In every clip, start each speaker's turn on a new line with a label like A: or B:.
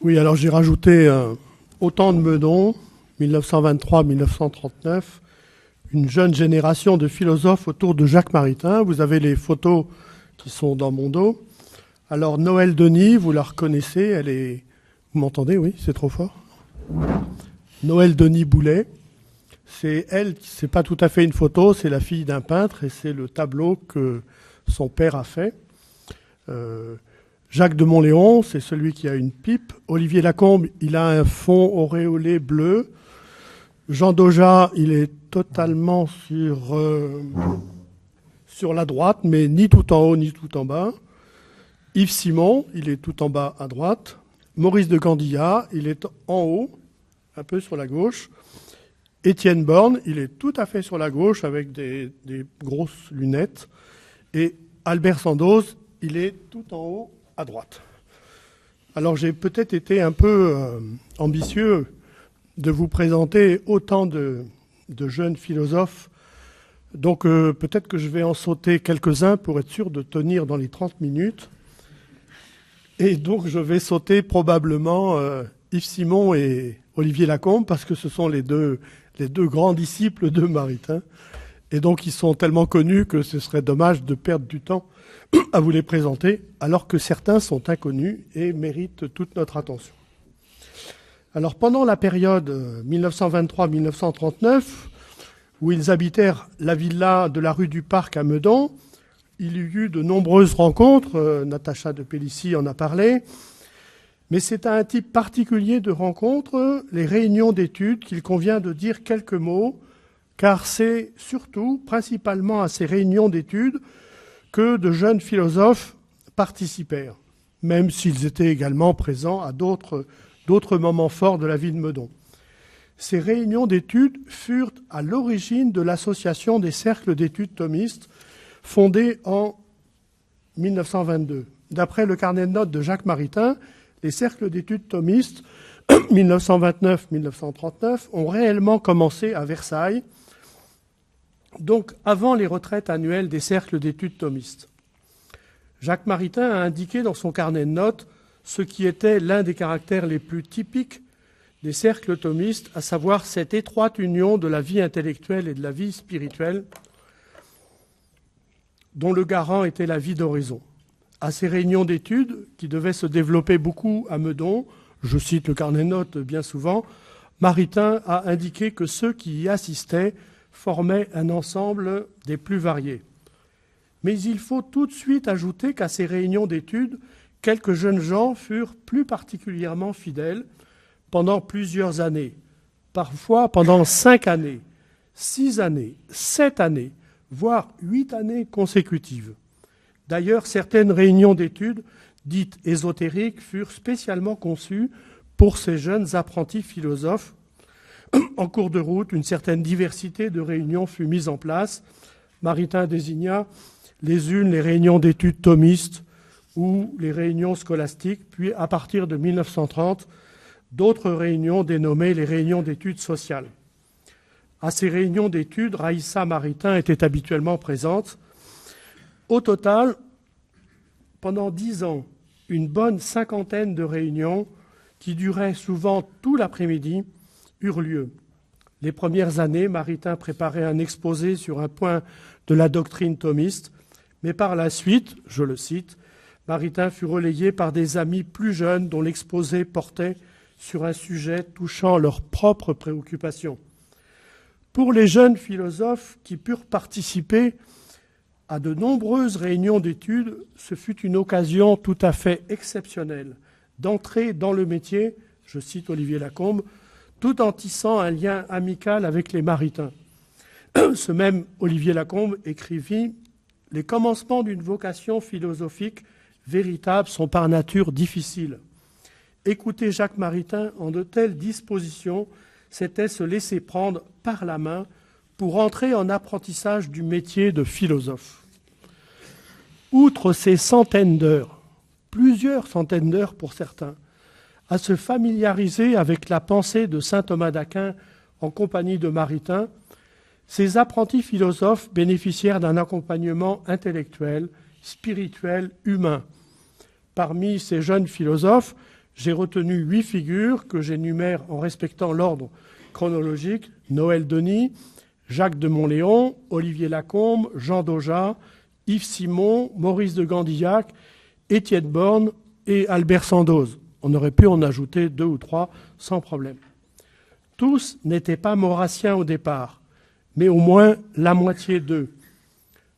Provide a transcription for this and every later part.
A: Oui, alors j'ai rajouté au temps de Meudon, 1923-1939, une jeune génération de philosophes autour de Jacques Maritain. Vous avez les photos qui sont dans mon dos. Alors Noël Denis, vous la reconnaissez, elle est... Vous m'entendez? Oui, c'est trop fort. Noël Denis Boulet, c'est elle, c'est pas tout à fait une photo, c'est la fille d'un peintre et c'est le tableau que son père a fait. Jacques de Montléon, c'est celui qui a une pipe. Olivier Lacombe, il a un fond auréolé bleu. Jean Doja, il est totalement sur la droite, mais ni tout en haut ni tout en bas. Yves Simon, il est tout en bas à droite. Maurice de Gandillat, il est en haut, un peu sur la gauche. Étienne Borne, il est tout à fait sur la gauche avec des grosses lunettes. Et Albert Sandoz, il est tout en haut à droite. Alors j'ai peut-être été un peu ambitieux de vous présenter autant de jeunes philosophes. Donc peut-être que je vais en sauter quelques-uns pour être sûr de tenir dans les 30 minutes. Et donc je vais sauter probablement Yves Simon et Olivier Lacombe parce que ce sont les deux grands disciples de Maritain. Et donc ils sont tellement connus que ce serait dommage de perdre du temps à vous les présenter, alors que certains sont inconnus et méritent toute notre attention. Alors pendant la période 1923-1939, où ils habitèrent la villa de la rue du Parc à Meudon, il y eut de nombreuses rencontres, Natacha de Pélissier en a parlé, mais c'est à un type particulier de rencontres, les réunions d'études, qu'il convient de dire quelques mots, car c'est surtout, principalement à ces réunions d'études, que de jeunes philosophes participèrent, même s'ils étaient également présents à d'autres moments forts de la vie de Meudon. Ces réunions d'études furent à l'origine de l'association des cercles d'études thomistes, fondée en 1922. D'après le carnet de notes de Jacques Maritain, les cercles d'études thomistes, 1929-1939, ont réellement commencé à Versailles, donc avant les retraites annuelles des cercles d'études thomistes. Jacques Maritain a indiqué dans son carnet de notes ce qui était l'un des caractères les plus typiques des cercles thomistes, à savoir cette étroite union de la vie intellectuelle et de la vie spirituelle, dont le garant était la vie d'Horizon. À ces réunions d'études, qui devaient se développer beaucoup à Meudon, je cite le carnet de notes bien souvent, Maritain a indiqué que ceux qui y assistaient formaient un ensemble des plus variés. Mais il faut tout de suite ajouter qu'à ces réunions d'études, quelques jeunes gens furent plus particulièrement fidèles pendant plusieurs années, parfois pendant 5 années, 6 années, 7 années, voire 8 années consécutives. D'ailleurs, certaines réunions d'études, dites ésotériques, furent spécialement conçues pour ces jeunes apprentis philosophes. En cours de route, une certaine diversité de réunions fut mise en place. Maritain désigna les réunions d'études thomistes ou les réunions scolastiques, puis à partir de 1930, d'autres réunions dénommées les réunions d'études sociales. À ces réunions d'études, Raïssa Maritain était habituellement présente. Au total, pendant 10 ans, une bonne 50aine de réunions qui duraient souvent tout l'après-midi eurent lieu. Les premières années, Maritain préparait un exposé sur un point de la doctrine thomiste, mais par la suite, je le cite, Maritain fut relayé par des amis plus jeunes dont l'exposé portait sur un sujet touchant leurs propres préoccupations. Pour les jeunes philosophes qui purent participer à de nombreuses réunions d'études, ce fut une occasion tout à fait exceptionnelle d'entrer dans le métier, je cite Olivier Lacombe, tout en tissant un lien amical avec les Maritains. Ce même Olivier Lacombe écrivit « Les commencements d'une vocation philosophique véritable sont par nature difficiles. Écouter Jacques Maritain en de telles dispositions, c'était se laisser prendre par la main pour entrer en apprentissage du métier de philosophe. » Outre ces centaines d'heures, plusieurs centaines d'heures pour certains, à se familiariser avec la pensée de saint Thomas d'Aquin en compagnie de Maritain, ces apprentis philosophes bénéficièrent d'un accompagnement intellectuel, spirituel, humain. Parmi ces jeunes philosophes, J'ai retenu 8 figures que j'énumère en respectant l'ordre chronologique: Noël Denis, Jacques de Montléon, Olivier Lacombe, Jean Daujas, Yves Simon, Maurice de Gandillac, Étienne Borne et Albert Sandoz. On aurait pu en ajouter 2 ou 3 sans problème. Tous n'étaient pas maurassiens au départ, mais au moins la moitié d'eux.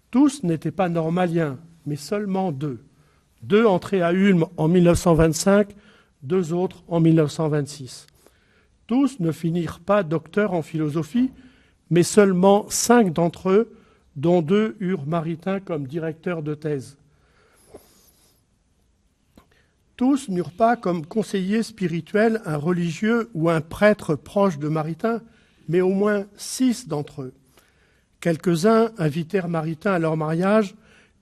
A: Tous n'étaient pas normaliens, mais seulement 2. 2 entrés à Ulm en 1925, 2 autres en 1926. Tous ne finirent pas docteurs en philosophie, mais seulement 5 d'entre eux, dont 2 eurent Maritain comme directeur de thèse. Tous n'eurent pas comme conseiller spirituel un religieux ou un prêtre proche de Maritain, mais au moins 6 d'entre eux. Quelques-uns invitèrent Maritain à leur mariage,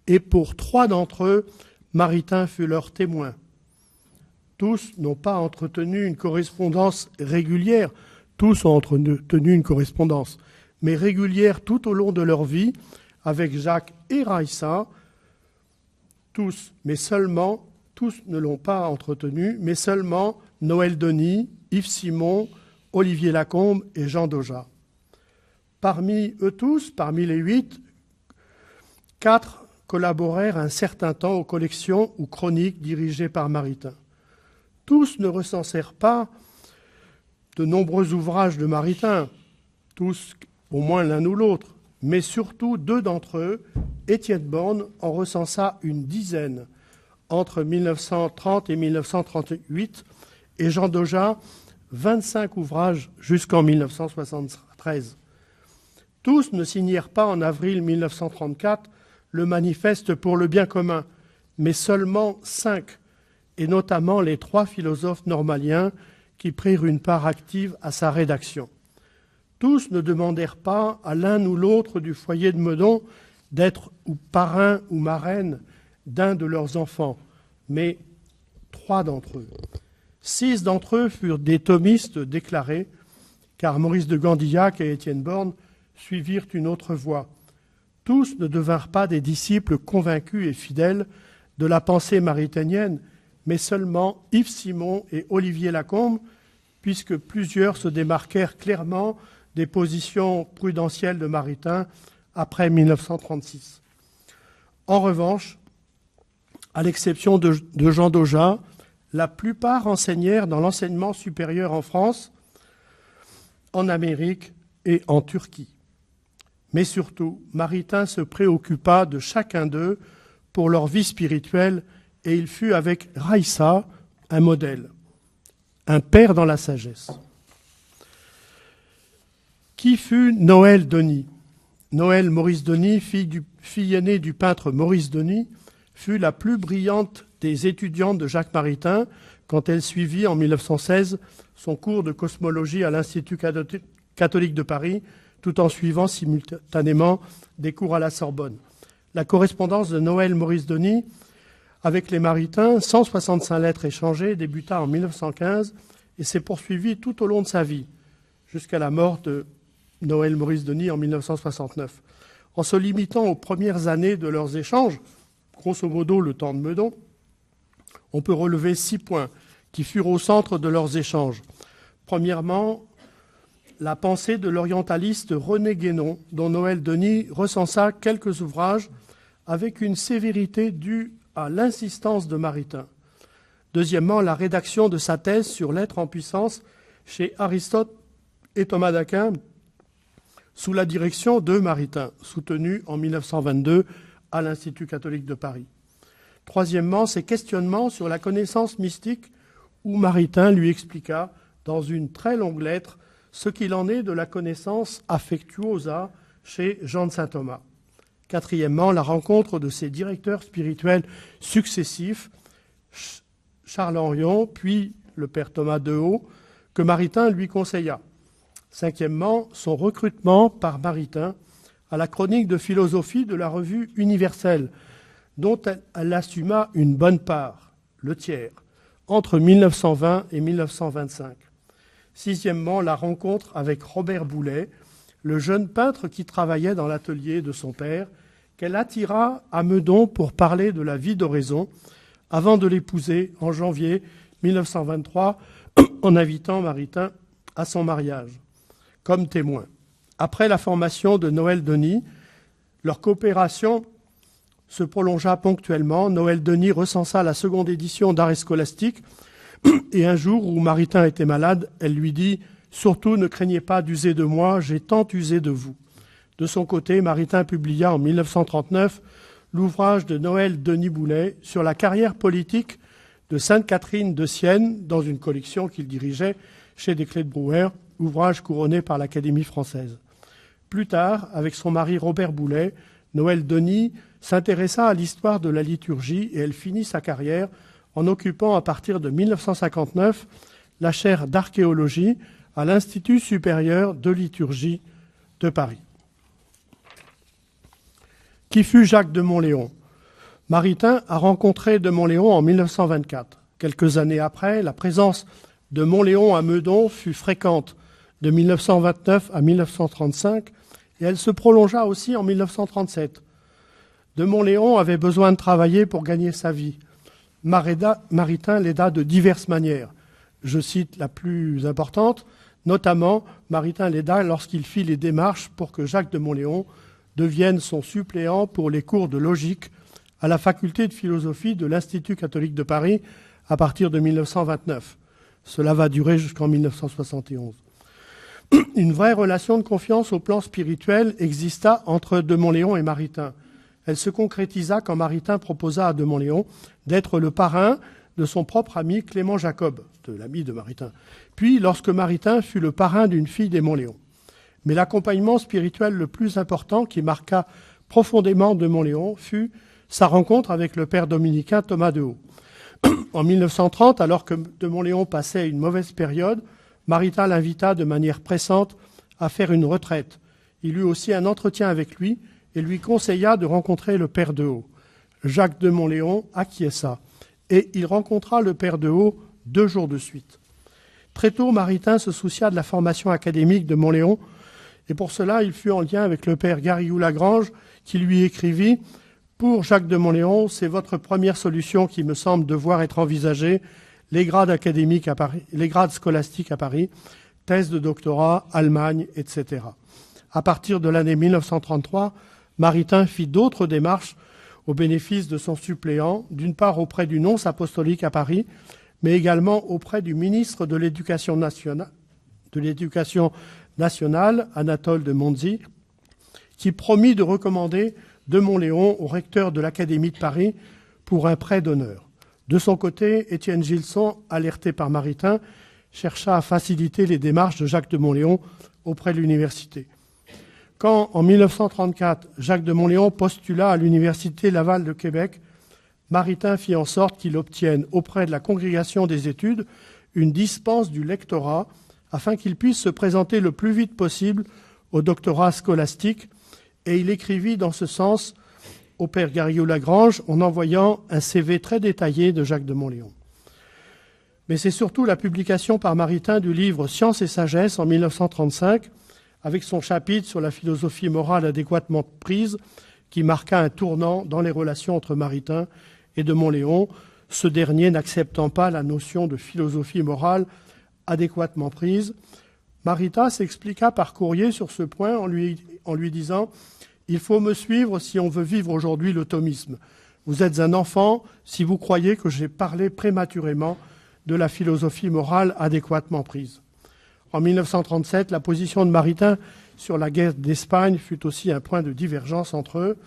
A: et pour 3 d'entre eux, Maritain fut leur témoin. Tous n'ont pas entretenu une correspondance régulière, tous ont entretenu une correspondance, mais régulière tout au long de leur vie, avec Jacques et Raissa, tous, mais seulement, tous ne l'ont pas entretenu, mais seulement Noël Denis, Yves Simon, Olivier Lacombe et Jean Daujas. Parmi eux tous, parmi les 8, 4 collaborèrent un certain temps aux collections ou chroniques dirigées par Maritain. Tous ne recensèrent pas de nombreux ouvrages de Maritain, tous au moins l'un ou l'autre, mais surtout 2 d'entre eux, Étienne Borne en recensa une dizaine entre 1930 et 1938, et Jean Daujas 25 ouvrages jusqu'en 1973. Tous ne signèrent pas en avril 1934 le manifeste pour le bien commun, mais seulement 5, et notamment les 3 philosophes normaliens qui prirent une part active à sa rédaction. Tous ne demandèrent pas à l'un ou l'autre du foyer de Meudon d'être ou parrain ou marraine d'un de leurs enfants, mais 3 d'entre eux. 6 d'entre eux furent des thomistes déclarés, car Maurice de Gandillac et Étienne Borne suivirent une autre voie. Tous ne devinrent pas des disciples convaincus et fidèles de la pensée maritainienne, mais seulement Yves Simon et Olivier Lacombe, puisque plusieurs se démarquèrent clairement des positions prudentielles de Maritain après 1936. En revanche, à l'exception de Jean Daujas, la plupart enseignèrent dans l'enseignement supérieur en France, en Amérique et en Turquie. Mais surtout, Maritain se préoccupa de chacun d'eux pour leur vie spirituelle, et il fut avec Raissa un modèle, un père dans la sagesse. Qui fut Noël Denis ? Noël Maurice Denis, fille aînée du peintre Maurice Denis, fut la plus brillante des étudiantes de Jacques Maritain quand elle suivit en 1916 son cours de cosmologie à l'Institut catholique de Paris, tout en suivant simultanément des cours à la Sorbonne. La correspondance de Noël Maurice Denis avec les Maritains, 165 lettres échangées, débuta en 1915 et s'est poursuivie tout au long de sa vie, jusqu'à la mort de Noël Maurice Denis en 1969. En se limitant aux premières années de leurs échanges, grosso modo le temps de Meudon, on peut relever 6 points qui furent au centre de leurs échanges. Premièrement, la pensée de l'orientaliste René Guénon, dont Noël Denis recensa quelques ouvrages avec une sévérité due à l'insistance de Maritain. Deuxièmement, la rédaction de sa thèse sur l'être en puissance chez Aristote et Thomas d'Aquin, sous la direction de Maritain, soutenue en 1922 à l'Institut catholique de Paris. Troisièmement, ses questionnements sur la connaissance mystique, où Maritain lui expliqua, dans une très longue lettre, ce qu'il en est de la connaissance affectuosa chez Jean de Saint-Thomas. Quatrièmement, la rencontre de ses directeurs spirituels successifs, Charles Henrion, puis le père Thomas Dehaut, que Maritain lui conseilla. Cinquièmement, son recrutement par Maritain à la chronique de philosophie de la revue Universelle, dont elle assuma une bonne part, le tiers, entre 1920 et 1925. Sixièmement, la rencontre avec Robert Boulet, le jeune peintre qui travaillait dans l'atelier de son père, qu'elle attira à Meudon pour parler de la vie d'oraison, avant de l'épouser en janvier 1923 en invitant Maritain à son mariage comme témoin. Après la formation de Noël Denis, leur coopération se prolongea ponctuellement. Noël Denis recensa la seconde édition d'Arrêt scolastique et un jour où Maritain était malade, elle lui dit « Surtout ne craignez pas d'user de moi, j'ai tant usé de vous ». De son côté, Maritain publia en 1939 l'ouvrage de Noël Denis Boulet sur la carrière politique de Sainte-Catherine de Sienne dans une collection qu'il dirigeait chez Desclés de Brouwer, ouvrage couronné par l'Académie française. Plus tard, avec son mari Robert Boulet, Noël Denis s'intéressa à l'histoire de la liturgie et elle finit sa carrière en occupant à partir de 1959 la chaire d'archéologie à l'Institut supérieur de liturgie de Paris. Qui fut Jacques de Monléon? Maritain a rencontré de Monléon en 1924. Quelques années après, la présence de Monléon à Meudon fut fréquente de 1929 à 1935 et elle se prolongea aussi en 1937. De Monléon avait besoin de travailler pour gagner sa vie. Maritain l'aida de diverses manières. Je cite la plus importante, notamment Maritain l'aida lorsqu'il fit les démarches pour que Jacques de Monléon devienne son suppléant pour les cours de logique à la faculté de philosophie de l'Institut catholique de Paris à partir de 1929. Cela va durer jusqu'en 1971. Une vraie relation de confiance au plan spirituel exista entre de Monléon et Maritain. Elle se concrétisa quand Maritain proposa à de Monléon d'être le parrain de son propre ami Clément Jacob, de l'ami de Maritain, puis lorsque Maritain fut le parrain d'une fille des Monléon. Mais l'accompagnement spirituel le plus important qui marqua profondément de Monléon fut sa rencontre avec le père dominicain Thomas de Haut. En 1930, alors que de Monléon passait une mauvaise période, Maritain l'invita de manière pressante à faire une retraite. Il eut aussi un entretien avec lui et lui conseilla de rencontrer le père de Haut. Jacques de Monléon acquiesça et il rencontra le père de Haut 2 jours de suite. Très tôt, Maritain se soucia de la formation académique de Monléon et pour cela, il fut en lien avec le père Garrigou-Lagrange qui lui écrivit « Pour Jacques de Monléon, c'est votre première solution qui me semble devoir être envisagée, les grades académiques à Paris, les grades scolastiques à Paris, thèse de doctorat, Allemagne, etc. » À partir de l'année 1933, Maritain fit d'autres démarches au bénéfice de son suppléant, d'une part auprès du nonce apostolique à Paris, mais également auprès du ministre de l'Éducation nationale, Anatole de Monzi, qui promit de recommander de Monléon au recteur de l'Académie de Paris pour un prêt d'honneur. De son côté, Étienne Gilson, alerté par Maritain, chercha à faciliter les démarches de Jacques de Monléon auprès de l'université. Quand, en 1934, Jacques de Monléon postula à l'Université Laval de Québec, Maritain fit en sorte qu'il obtienne auprès de la Congrégation des études une dispense du lectorat afin qu'il puisse se présenter le plus vite possible au doctorat scolastique, et il écrivit dans ce sens au père Garrigou-Lagrange en envoyant un CV très détaillé de Jacques de Monléon. Mais c'est surtout la publication par Maritain du livre « Science et sagesse » en 1935, avec son chapitre sur la philosophie morale adéquatement prise, qui marqua un tournant dans les relations entre Maritain et de Monléon, ce dernier n'acceptant pas la notion de philosophie morale adéquatement prise. Maritain s'expliqua par courrier sur ce point en lui disant « Il faut me suivre si on veut vivre aujourd'hui le thomisme. Vous êtes un enfant si vous croyez que j'ai parlé prématurément de la philosophie morale adéquatement prise. » En 1937, la position de Maritain sur la guerre d'Espagne fut aussi un point de divergence entre eux.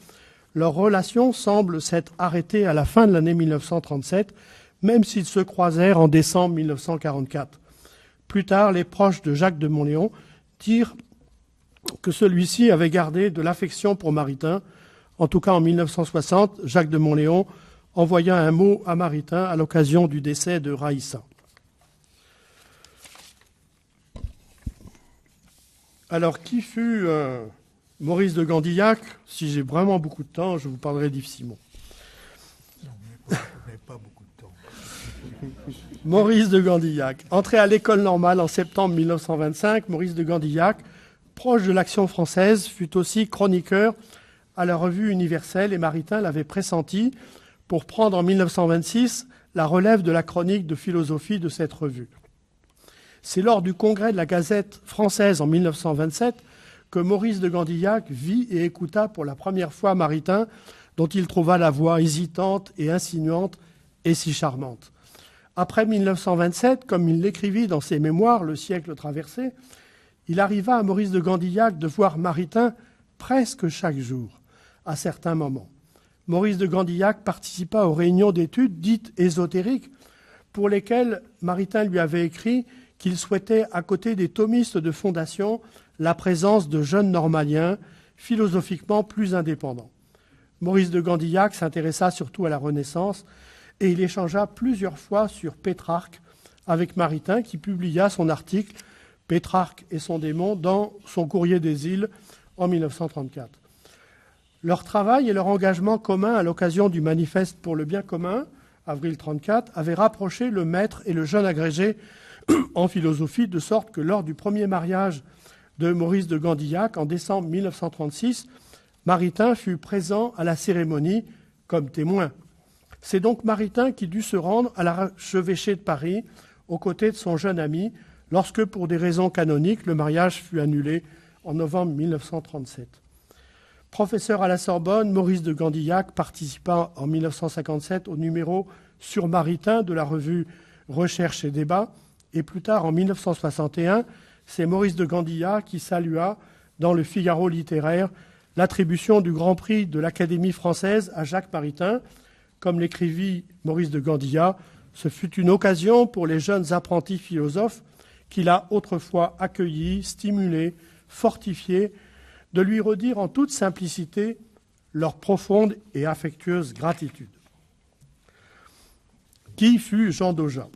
A: Leur relation semble s'être arrêtée à la fin de l'année 1937, même s'ils se croisèrent en décembre 1944. Plus tard, les proches de Jacques de Monléon dirent que celui-ci avait gardé de l'affection pour Maritain. En tout cas, en 1960, Jacques de Monléon envoya un mot à Maritain à l'occasion du décès de Raïssa. Alors, qui fut Maurice de Gandillac? Si j'ai vraiment beaucoup de temps, je vous parlerai d'Yves Simon.
B: Non, mais pas beaucoup de temps.
A: Maurice de Gandillac. Entré à l'école normale en septembre 1925, Maurice de Gandillac, proche de l'Action française, fut aussi chroniqueur à la Revue universelle et Maritain l'avait pressenti pour prendre en 1926 la relève de la chronique de philosophie de cette revue. C'est lors du congrès de la Gazette française en 1927 que Maurice de Gandillac vit et écouta pour la première fois Maritain, dont il trouva la voix hésitante et insinuante et si charmante. Après 1927, comme il l'écrivit dans ses mémoires « Le siècle traversé », il arriva à Maurice de Gandillac de voir Maritain presque chaque jour, à certains moments. Maurice de Gandillac participa aux réunions d'études dites ésotériques pour lesquelles Maritain lui avait écrit qu'il souhaitait, à côté des thomistes de fondation, la présence de jeunes normaliens philosophiquement plus indépendants. Maurice de Gandillac s'intéressa surtout à la Renaissance et il échangea plusieurs fois sur Pétrarque avec Maritain qui publia son article « Pétrarque et son démon » dans son Courrier des îles en 1934. Leur travail et leur engagement commun à l'occasion du Manifeste pour le bien commun, avril 1934, avaient rapproché le maître et le jeune agrégé en philosophie, de sorte que lors du premier mariage de Maurice de Gandillac, en décembre 1936, Maritain fut présent à la cérémonie comme témoin. C'est donc Maritain qui dut se rendre à l'archevêché de Paris aux côtés de son jeune ami lorsque, pour des raisons canoniques, le mariage fut annulé en novembre 1937. Professeur à la Sorbonne, Maurice de Gandillac participa en 1957 au numéro sur Maritain de la revue Recherche et Débat, et plus tard, en 1961, c'est Maurice de Gandillac qui salua, dans le Figaro littéraire, l'attribution du Grand Prix de l'Académie française à Jacques Maritain. Comme l'écrivit Maurice de Gandillac, ce fut une occasion pour les jeunes apprentis philosophes qu'il a autrefois accueillis, stimulés, fortifiés, de lui redire en toute simplicité leur profonde et affectueuse gratitude. Qui fut Jean Daujas ?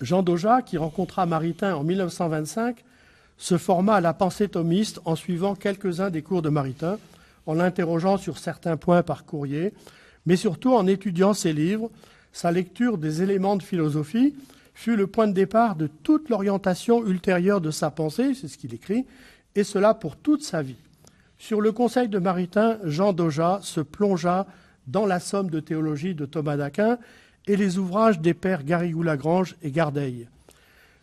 A: Jean Daujas, qui rencontra Maritain en 1925, se forma à la pensée thomiste en suivant quelques-uns des cours de Maritain, en l'interrogeant sur certains points par courrier, mais surtout en étudiant ses livres. Sa lecture des éléments de philosophie fut le point de départ de toute l'orientation ultérieure de sa pensée, c'est ce qu'il écrit, et cela pour toute sa vie. Sur le conseil de Maritain, Jean Daujas se plongea dans la somme de théologie de Thomas d'Aquin et les ouvrages des pères Garrigou-Lagrange et Gardeil.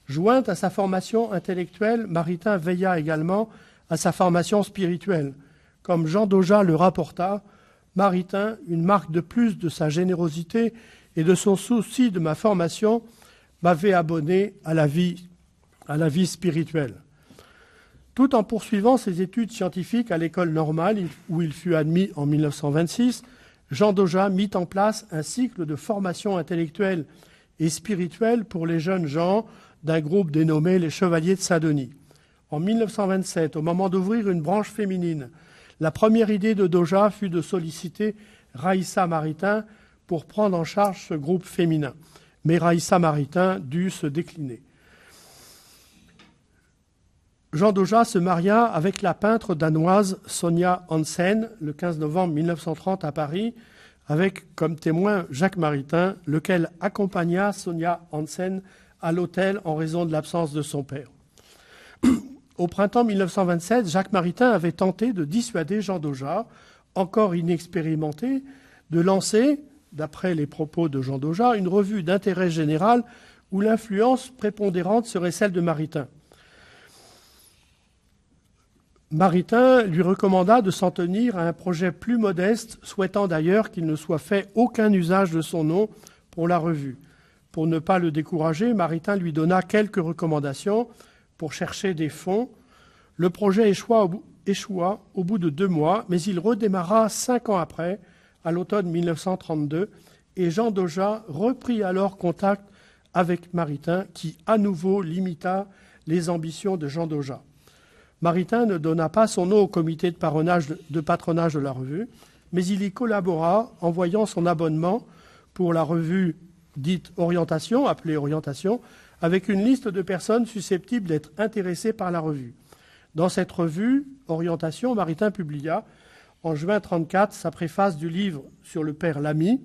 A: Jointe à sa formation intellectuelle, Maritain veilla également à sa formation spirituelle. Comme Jean Daujas le rapporta, Maritain, une marque de plus de sa générosité et de son souci de ma formation, m'avait abonné à la vie spirituelle. Tout en poursuivant ses études scientifiques à l'école normale, où il fut admis en 1926, Jean Daujas mit en place un cycle de formation intellectuelle et spirituelle pour les jeunes gens d'un groupe dénommé les Chevaliers de Saint-Denis. En 1927, au moment d'ouvrir une branche féminine, la première idée de Daujas fut de solliciter Raïssa Maritain pour prendre en charge ce groupe féminin. Mais Raïssa Maritain dut se décliner. Jean Daujas se maria avec la peintre danoise Sonia Hansen le 15 novembre 1930 à Paris, avec comme témoin Jacques Maritain, lequel accompagna Sonia Hansen à l'hôtel en raison de l'absence de son père. Au printemps 1927, Jacques Maritain avait tenté de dissuader Jean Daujas, encore inexpérimenté, de lancer, d'après les propos de Jean Daujas, une revue d'intérêt général où l'influence prépondérante serait celle de Maritain. Maritain lui recommanda de s'en tenir à un projet plus modeste, souhaitant d'ailleurs qu'il ne soit fait aucun usage de son nom pour la revue. Pour ne pas le décourager, Maritain lui donna quelques recommandations pour chercher des fonds. Le projet échoua au bout de 2 mois, mais il redémarra 5 ans après, à l'automne 1932, et Jean Daujas reprit alors contact avec Maritain, qui à nouveau limita les ambitions de Jean Daujas. Maritain ne donna pas son nom au comité de patronage de la revue, mais il y collabora en voyant son abonnement pour la revue dite Orientation, appelée Orientation, avec une liste de personnes susceptibles d'être intéressées par la revue. Dans cette revue, Orientation, Maritain publia en juin 1934 sa préface du livre sur le père Lamy.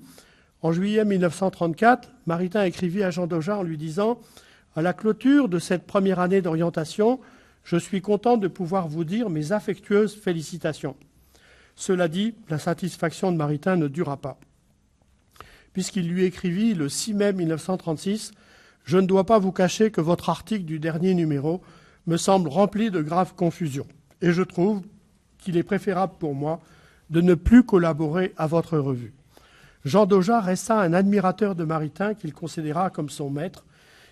A: En juillet 1934, Maritain écrivit à Jean Daujas en lui disant « À la clôture de cette première année d'orientation, je suis content de pouvoir vous dire mes affectueuses félicitations. » Cela dit, la satisfaction de Maritain ne dura pas. puisqu'il lui écrivit le 6 mai 1936 « Je ne dois pas vous cacher que votre article du dernier numéro me semble rempli de graves confusions, et je trouve qu'il est préférable pour moi de ne plus collaborer à votre revue. » Jean Daujas resta un admirateur de Maritain qu'il considéra comme son maître.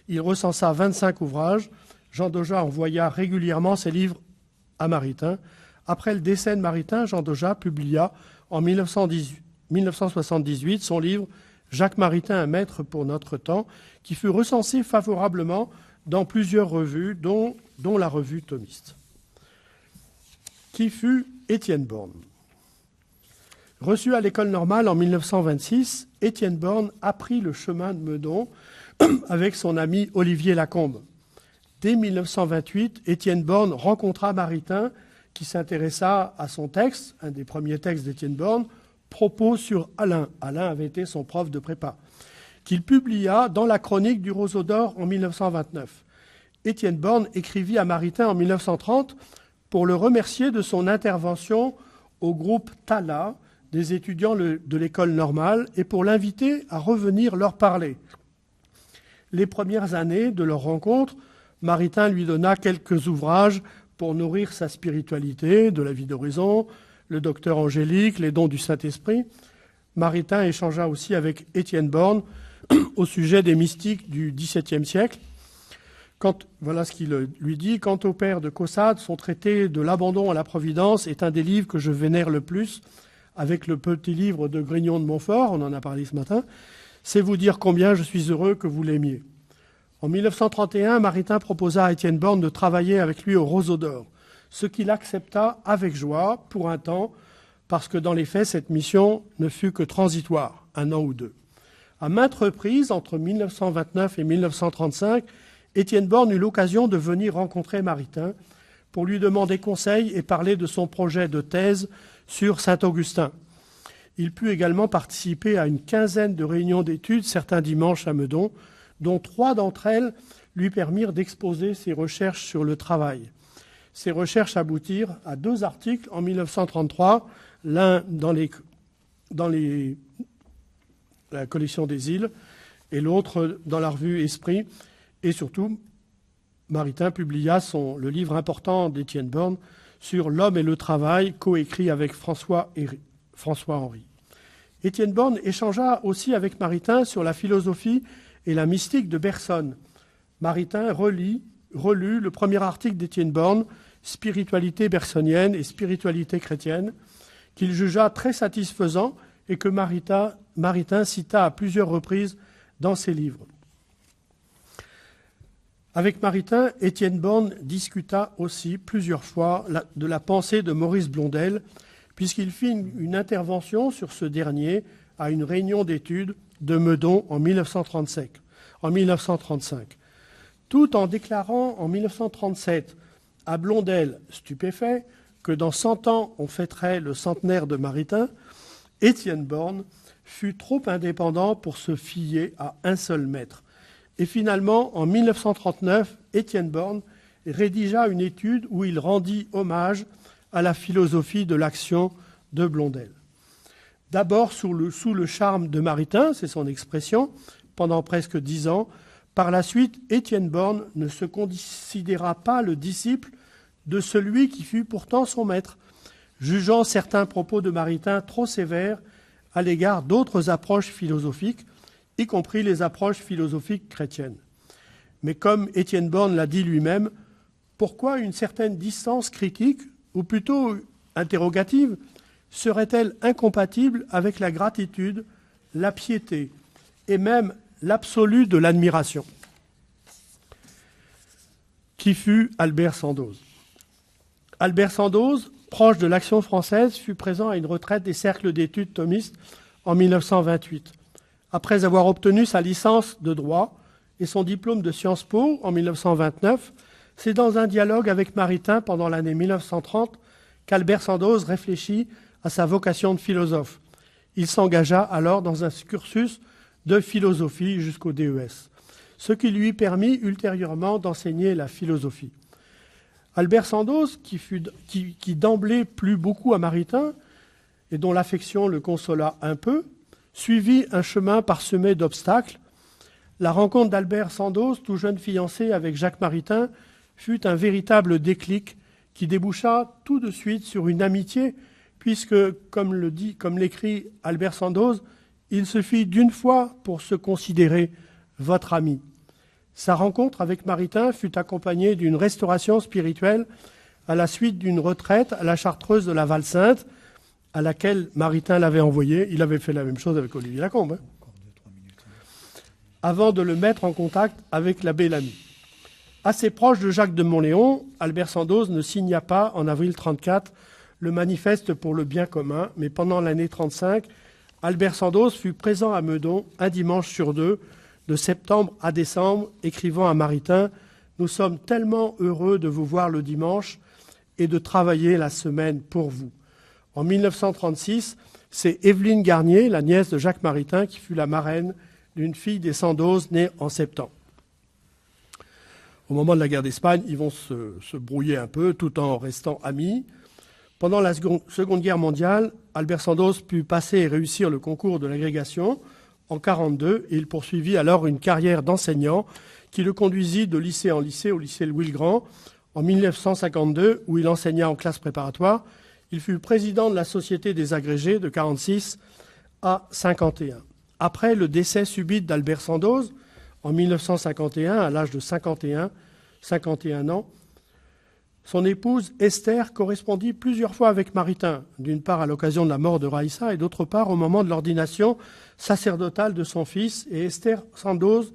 A: Il recensa 25 ouvrages. Jean Daujas envoya régulièrement ses livres à Maritain. Après le décès de Maritain, Jean Daujas publia en 1978 son livre « Jacques Maritain, un maître pour notre temps », qui fut recensé favorablement dans plusieurs revues, dont la revue thomiste. Qui fut Étienne Borne? Reçu à l'école normale en 1926, Étienne Borne apprit le chemin de Meudon avec son ami Olivier Lacombe. Dès 1928, Étienne Borne rencontra Maritain, qui s'intéressa à son texte, un des premiers textes d'Étienne Borne, Propos sur Alain. Alain avait été son prof de prépa, qu'il publia dans la chronique du Roseau d'Or en 1929. Étienne Borne écrivit à Maritain en 1930 pour le remercier de son intervention au groupe Tala, des étudiants de l'école normale, et pour l'inviter à revenir leur parler. Les premières années de leur rencontre, Maritain lui donna quelques ouvrages pour nourrir sa spiritualité, de la vie d'horizon, le docteur angélique, les dons du Saint-Esprit. Maritain échangea aussi avec Étienne Borne au sujet des mystiques du XVIIe siècle. Voilà ce qu'il lui dit. « Quant au père de Caussade, son traité de l'abandon à la Providence est un des livres que je vénère le plus, avec le petit livre de Grignon de Montfort, on en a parlé ce matin. C'est vous dire combien je suis heureux que vous l'aimiez. » En 1931, Maritain proposa à Étienne Borne de travailler avec lui au Roseau d'Or, ce qu'il accepta avec joie pour un temps, parce que dans les faits, cette mission ne fut que transitoire, 1 an ou 2. À maintes reprises, entre 1929 et 1935, Étienne Borne eut l'occasion de venir rencontrer Maritain pour lui demander conseil et parler de son projet de thèse sur Saint-Augustin. Il put également participer à une quinzaine de réunions d'études, certains dimanches à Meudon, dont 3 d'entre elles lui permirent d'exposer ses recherches sur le travail. Ces recherches aboutirent à 2 articles en 1933, l'un dans la collection des Îles et l'autre dans la revue Esprit. Et surtout, Maritain publia le livre important d'Étienne Borne sur l'homme et le travail, coécrit avec François Henry. Étienne Borne échangea aussi avec Maritain sur la philosophie et la mystique de Bergson. Maritain relut le premier article d'Étienne Borne, Spiritualité bergsonienne et spiritualité chrétienne, qu'il jugea très satisfaisant et que Maritain cita à plusieurs reprises dans ses livres. Avec Maritain, Étienne Borne discuta aussi plusieurs fois de la pensée de Maurice Blondel, puisqu'il fit une intervention sur ce dernier à une réunion d'études de Meudon en 1935, tout en déclarant en 1937 à Blondel, stupéfait, que dans 100 ans on fêterait le centenaire de Maritain. Étienne Borne fut trop indépendant pour se fier à un seul maître. Et finalement, en 1939, Étienne Borne rédigea une étude où il rendit hommage à la philosophie de l'action de Blondel. D'abord sous le charme de Maritain, c'est son expression, pendant presque 10 ans. Par la suite, Étienne Borne ne se considéra pas le disciple de celui qui fut pourtant son maître, jugeant certains propos de Maritain trop sévères à l'égard d'autres approches philosophiques, y compris les approches philosophiques chrétiennes. Mais comme Étienne Borne l'a dit lui-même, pourquoi une certaine distance critique, ou plutôt interrogative, serait-elle incompatible avec la gratitude, la piété et même l'absolu de l'admiration? Qui fut Albert Sandoz? Albert Sandoz, proche de l'Action française, fut présent à une retraite des cercles d'études thomistes en 1928. Après avoir obtenu sa licence de droit et son diplôme de Sciences Po en 1929, c'est dans un dialogue avec Maritain pendant l'année 1930 qu'Albert Sandoz réfléchit à sa vocation de philosophe. Il s'engagea alors dans un cursus de philosophie jusqu'au DES, ce qui lui permit ultérieurement d'enseigner la philosophie. Albert Sandoz, qui d'emblée plut beaucoup à Maritain et dont l'affection le consola un peu, Suivit un chemin parsemé d'obstacles. La rencontre d'Albert Sandoz, tout jeune fiancé avec Jacques Maritain, fut un véritable déclic qui déboucha tout de suite sur une amitié, puisque, comme l'écrit Albert Sandoz, il suffit d'une fois pour se considérer votre ami. Sa rencontre avec Maritain fut accompagnée d'une restauration spirituelle à la suite d'une retraite à la Chartreuse de la Val-Sainte, à laquelle Maritain l'avait envoyé. Il avait fait la même chose avec Olivier Lacombe, hein, avant de le mettre en contact avec l'abbé Lamy. Assez proche de Jacques de Montléon, Albert Sandoz ne signa pas, en avril 1934, le manifeste pour le bien commun, mais pendant l'année 1935, Albert Sandoz fut présent à Meudon un dimanche sur deux, de septembre à décembre, écrivant à Maritain « Nous sommes tellement heureux de vous voir le dimanche et de travailler la semaine pour vous ». En 1936, c'est Évelyne Garnier, la nièce de Jacques Maritain, qui fut la marraine d'une fille des Sandoz née en septembre. Au moment de la guerre d'Espagne, ils vont se brouiller un peu tout en restant amis. Pendant la Seconde Guerre mondiale, Albert Sandoz put passer et réussir le concours de l'agrégation en 1942 et il poursuivit alors une carrière d'enseignant qui le conduisit de lycée en lycée au lycée Louis-le-Grand. En 1952, où il enseigna en classe préparatoire, il fut président de la Société des agrégés de 1946 à 1951. Après le décès subit d'Albert Sandoz, en 1951, à l'âge de 51 ans, son épouse Esther correspondit plusieurs fois avec Maritain, d'une part à l'occasion de la mort de Raïssa et d'autre part au moment de l'ordination sacerdotale de son fils. Et Esther Sandoz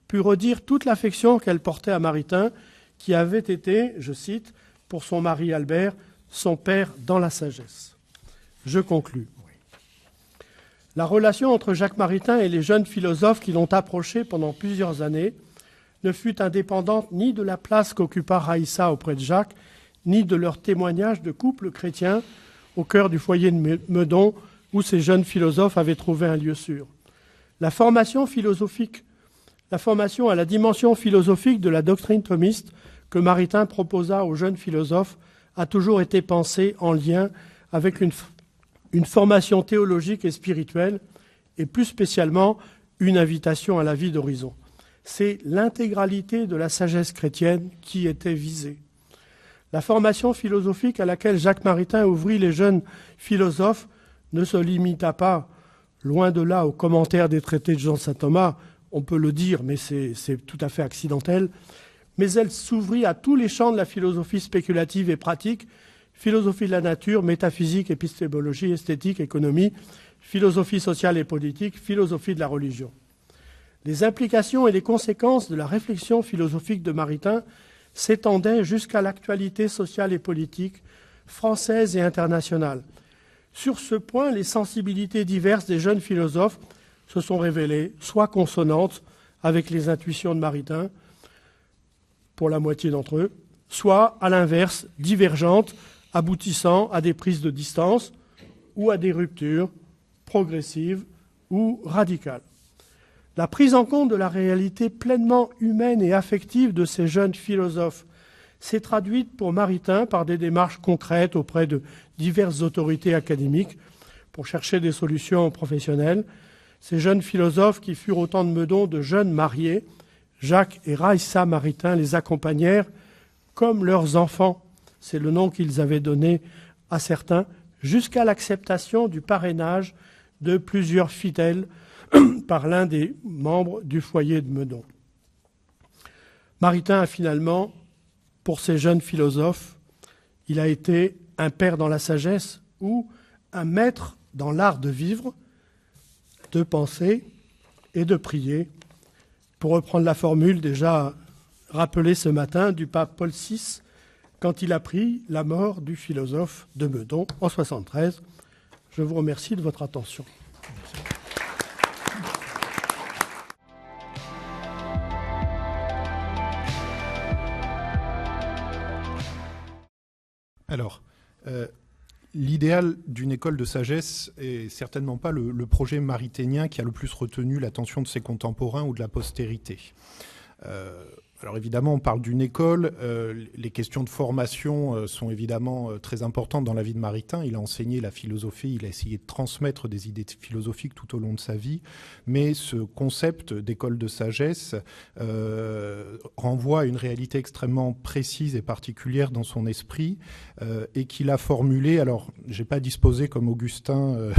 A: put redire toute l'affection qu'elle portait à Maritain, qui avait été, je cite, pour son mari Albert, son père dans la sagesse. Je conclus. La relation entre Jacques Maritain et les jeunes philosophes qui l'ont approché pendant plusieurs années ne fut indépendante ni de la place qu'occupa Raïssa auprès de Jacques, ni de leur témoignage de couple chrétien au cœur du foyer de Meudon, où ces jeunes philosophes avaient trouvé un lieu sûr. La formation à la dimension philosophique de la doctrine thomiste que Maritain proposa aux jeunes philosophes a toujours été pensée en lien avec une formation théologique et spirituelle, et plus spécialement une invitation à la vie d'horizon. C'est l'intégralité de la sagesse chrétienne qui était visée. La formation philosophique à laquelle Jacques Maritain ouvrit les jeunes philosophes ne se limita pas, loin de là, aux commentaires des traités de Jean Saint Thomas, on peut le dire, mais c'est tout à fait accidentel, mais elle s'ouvrit à tous les champs de la philosophie spéculative et pratique, philosophie de la nature, métaphysique, épistémologie, esthétique, économie, philosophie sociale et politique, philosophie de la religion. Les implications et les conséquences de la réflexion philosophique de Maritain s'étendaient jusqu'à l'actualité sociale et politique française et internationale. Sur ce point, les sensibilités diverses des jeunes philosophes se sont révélées soit consonantes avec les intuitions de Maritain, pour la moitié d'entre eux, soit, à l'inverse, divergentes, aboutissant à des prises de distance ou à des ruptures progressives ou radicales. La prise en compte de la réalité pleinement humaine et affective de ces jeunes philosophes s'est traduite pour Maritain par des démarches concrètes auprès de diverses autorités académiques pour chercher des solutions professionnelles. Ces jeunes philosophes, qui furent autant de Meudon de jeunes mariés, Jacques et Raïssa Maritain les accompagnèrent comme leurs enfants, c'est le nom qu'ils avaient donné à certains, jusqu'à l'acceptation du parrainage de plusieurs fidèles par l'un des membres du foyer de Meudon. Maritain a finalement, pour ces jeunes philosophes, il a été un père dans la sagesse ou un maître dans l'art de vivre, de penser et de prier, pour reprendre la formule déjà rappelée ce matin du pape Paul VI, quand il apprit la mort du philosophe de Meudon en 1973. Je vous remercie de votre attention.
C: Alors, l'idéal d'une école de sagesse est certainement pas le projet mariténien qui a le plus retenu l'attention de ses contemporains ou de la postérité. Alors évidemment, on parle d'une école. Les questions de formation sont évidemment très importantes dans la vie de Maritain. Il a enseigné la philosophie, il a essayé de transmettre des idées philosophiques tout au long de sa vie. Mais ce concept d'école de sagesse renvoie à une réalité extrêmement précise et particulière dans son esprit et qu'il a formulé. Alors, j'ai pas disposé comme Augustin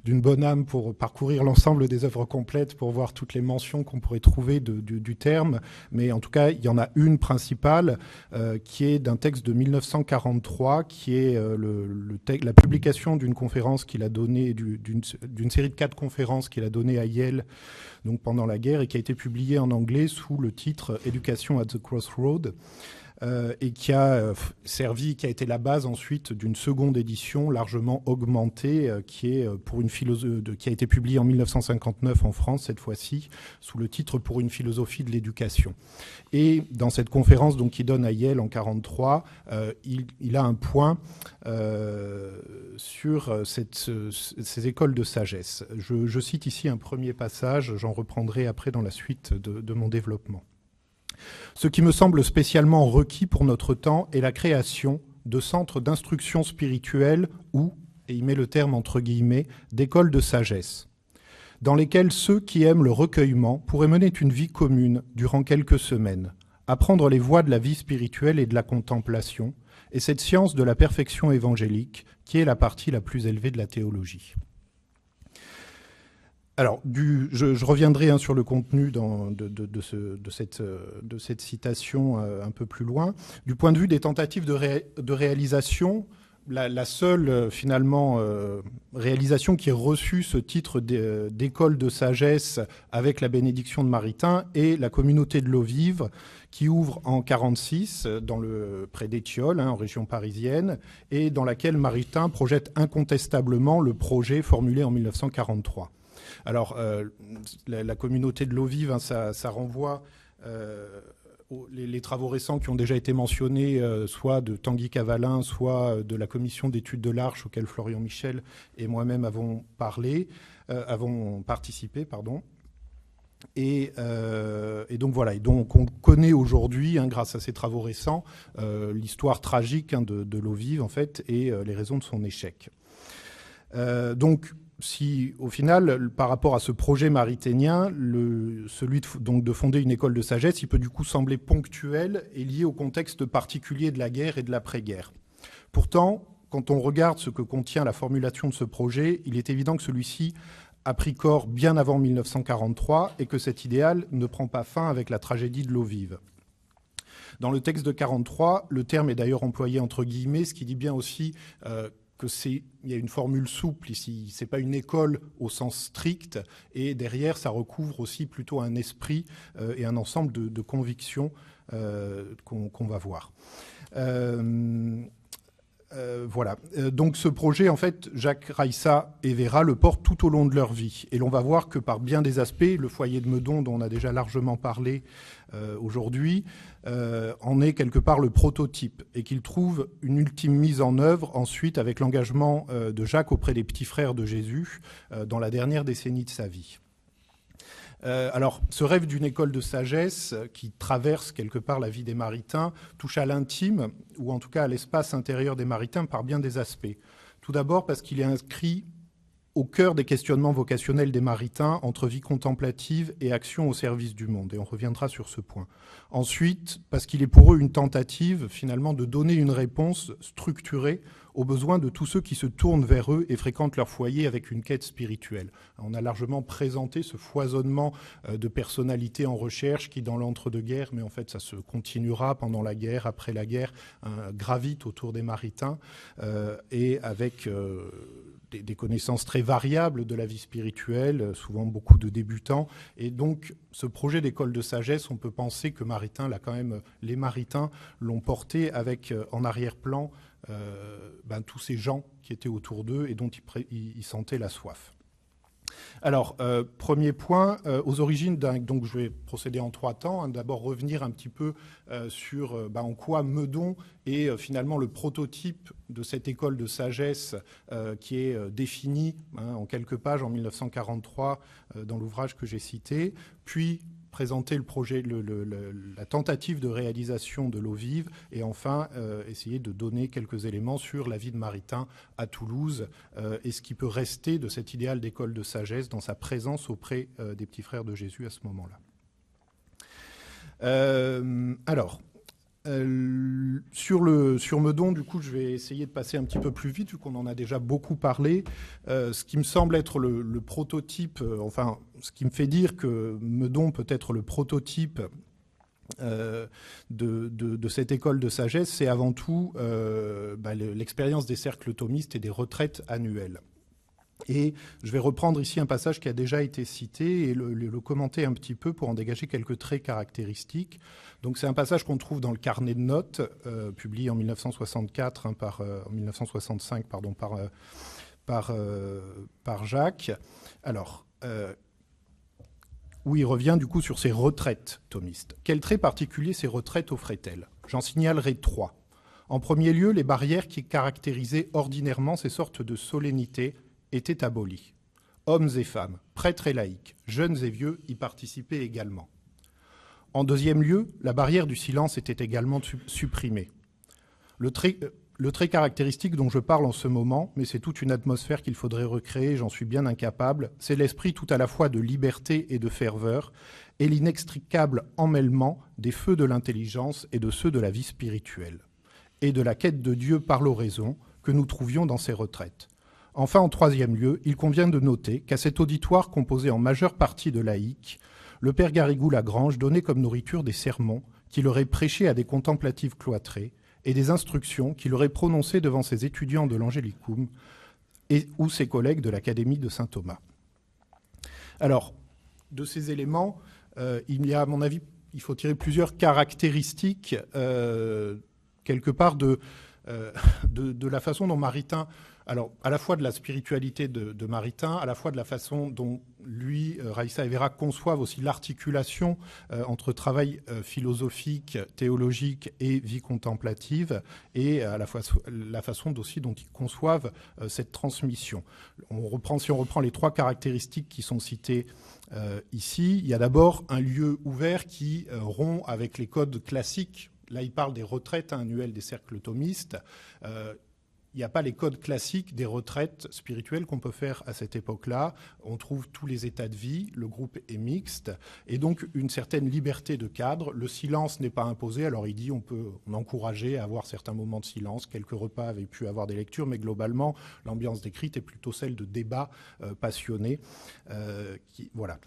C: d'une bonne âme pour parcourir l'ensemble des œuvres complètes pour voir toutes les mentions qu'on pourrait trouver du terme. Mais en tout cas, il y en a une principale qui est d'un texte de 1943, qui est la publication d'une conférence qu'il a donnée, d'une série de 4 conférences qu'il a données à Yale donc pendant la guerre et qui a été publiée en anglais sous le titre « Education at the Crossroads ». Et qui a servi, qui a été la base ensuite d'une seconde édition largement augmentée, qui a été publiée en 1959 en France cette fois-ci, sous le titre Pour une philosophie de l'éducation. Et dans cette conférence donc qu'il donne à Yale en 1943, il a un point sur ces écoles de sagesse. Je cite ici un premier passage, j'en reprendrai après dans la suite de mon développement. Ce qui me semble spécialement requis pour notre temps est la création de centres d'instruction spirituelle ou, et il met le terme entre guillemets, d'écoles de sagesse, dans lesquelles ceux qui aiment le recueillement pourraient mener une vie commune durant quelques semaines, apprendre les voies de la vie spirituelle et de la contemplation, et cette science de la perfection évangélique, qui est la partie la plus élevée de la théologie. Alors, je reviendrai sur le contenu de cette citation un peu plus loin. Du point de vue des tentatives de réalisation, la seule, finalement, réalisation qui ait reçu ce titre d'école de sagesse avec la bénédiction de Maritain est la communauté de l'eau vive, qui ouvre en 1946 près d'Étiole, en région parisienne, et dans laquelle Maritain projette incontestablement le projet formulé en 1943. Alors, la communauté de l'eau vive, ça renvoie les travaux récents qui ont déjà été mentionnés, soit de Tanguy Cavalin, soit de la commission d'études de l'Arche, auquel Florian Michel et moi-même avons participé. Et donc voilà, et donc on connaît aujourd'hui, grâce à ces travaux récents, l'histoire tragique de l'eau vive, en fait, et les raisons de son échec. Donc, si, au final, par rapport à ce projet mariténien, celui de fonder une école de sagesse, il peut du coup sembler ponctuel et lié au contexte particulier de la guerre et de l'après-guerre. Pourtant, quand on regarde ce que contient la formulation de ce projet, il est évident que celui-ci a pris corps bien avant 1943 et que cet idéal ne prend pas fin avec la tragédie de l'eau vive. Dans le texte de 1943, le terme est d'ailleurs employé entre guillemets, ce qui dit bien aussi il y a une formule souple ici, c'est pas une école au sens strict, et derrière ça recouvre aussi plutôt un esprit et un ensemble de convictions qu'on va voir. Voilà. Donc ce projet, en fait, Jacques Raissa et Vera le portent tout au long de leur vie. Et l'on va voir que par bien des aspects, le foyer de Meudon, dont on a déjà largement parlé aujourd'hui, en est quelque part le prototype et qu'il trouve une ultime mise en œuvre ensuite avec l'engagement de Jacques auprès des petits frères de Jésus dans la dernière décennie de sa vie. Alors, ce rêve d'une école de sagesse qui traverse quelque part la vie des Maritains touche à l'intime, ou en tout cas à l'espace intérieur des Maritains par bien des aspects. Tout d'abord parce qu'il est inscrit au cœur des questionnements vocationnels des Maritains entre vie contemplative et action au service du monde, et on reviendra sur ce point. Ensuite, parce qu'il est pour eux une tentative, finalement, de donner une réponse structurée aux besoins de tous ceux qui se tournent vers eux et fréquentent leur foyer avec une quête spirituelle. On a largement présenté ce foisonnement de personnalités en recherche qui, dans l'entre-deux-guerres, mais en fait ça se continuera pendant la guerre, après la guerre, gravite autour des Maritains et avec des connaissances très variables de la vie spirituelle, souvent beaucoup de débutants. Et donc, ce projet d'école de sagesse, on peut penser que les Maritains l'ont porté avec en arrière-plan tous ces gens qui étaient autour d'eux et dont ils sentaient la soif. Alors, premier point, aux origines donc je vais procéder en 3 temps. D'abord, revenir un petit peu sur en quoi Meudon est finalement le prototype de cette école de sagesse qui est définie en quelques pages en 1943 dans l'ouvrage que j'ai cité. Puis, présenter le projet, la tentative de réalisation de l'eau vive, et enfin essayer de donner quelques éléments sur la vie de Maritain à Toulouse et ce qui peut rester de cet idéal d'école de sagesse dans sa présence auprès des petits frères de Jésus à ce moment-là. Sur Meudon, du coup, je vais essayer de passer un petit peu plus vite, vu qu'on en a déjà beaucoup parlé. Ce qui me semble être le prototype, enfin, ce qui me fait dire que Meudon peut être le prototype de cette école de sagesse, c'est avant tout l'expérience des cercles thomistes et des retraites annuelles. Et je vais reprendre ici un passage qui a déjà été cité et le commenter un petit peu pour en dégager quelques traits caractéristiques. Donc c'est un passage qu'on trouve dans le carnet de notes, publié en 1965 par Jacques. Alors, où il revient du coup sur ces retraites thomistes. Quel trait particulier ces retraites offraient-elles ? J'en signalerai 3. En premier lieu, les barrières qui caractérisaient ordinairement ces sortes de solennités étaient abolies. Hommes et femmes, prêtres et laïcs, jeunes et vieux y participaient également. En deuxième lieu, la barrière du silence était également supprimée. Le trait caractéristique dont je parle en ce moment, mais c'est toute une atmosphère qu'il faudrait recréer, j'en suis bien incapable, c'est l'esprit tout à la fois de liberté et de ferveur, et l'inextricable emmêlement des feux de l'intelligence et de ceux de la vie spirituelle, et de la quête de Dieu par l'oraison que nous trouvions dans ces retraites. Enfin, en troisième lieu, il convient de noter qu'à cet auditoire composé en majeure partie de laïcs, le père Garrigou-Lagrange donnait comme nourriture des sermons qu'il aurait prêchés à des contemplatifs cloîtrés et des instructions qu'il aurait prononcées devant ses étudiants de l'Angélicum ou ses collègues de l'Académie de Saint-Thomas. Alors, de ces éléments, il y a, à mon avis, il faut tirer plusieurs caractéristiques, quelque part, de la façon dont Maritain, alors à la fois de la spiritualité de Maritain, à la fois de la façon dont lui, Raïssa et Vera, conçoivent aussi l'articulation entre travail philosophique, théologique et vie contemplative, et à la fois la façon aussi dont ils conçoivent cette transmission. Si on reprend les 3 caractéristiques qui sont citées ici, il y a d'abord un lieu ouvert qui rompt avec les codes classiques. Là, il parle des retraites annuelles des cercles thomistes. Il n'y a pas les codes classiques des retraites spirituelles qu'on peut faire à cette époque-là. On trouve tous les états de vie, le groupe est mixte, et donc une certaine liberté de cadre. Le silence n'est pas imposé, alors il dit on encourageait à avoir certains moments de silence. Quelques repas avaient pu avoir des lectures, mais globalement, l'ambiance décrite est plutôt celle de débats passionnés. Voilà.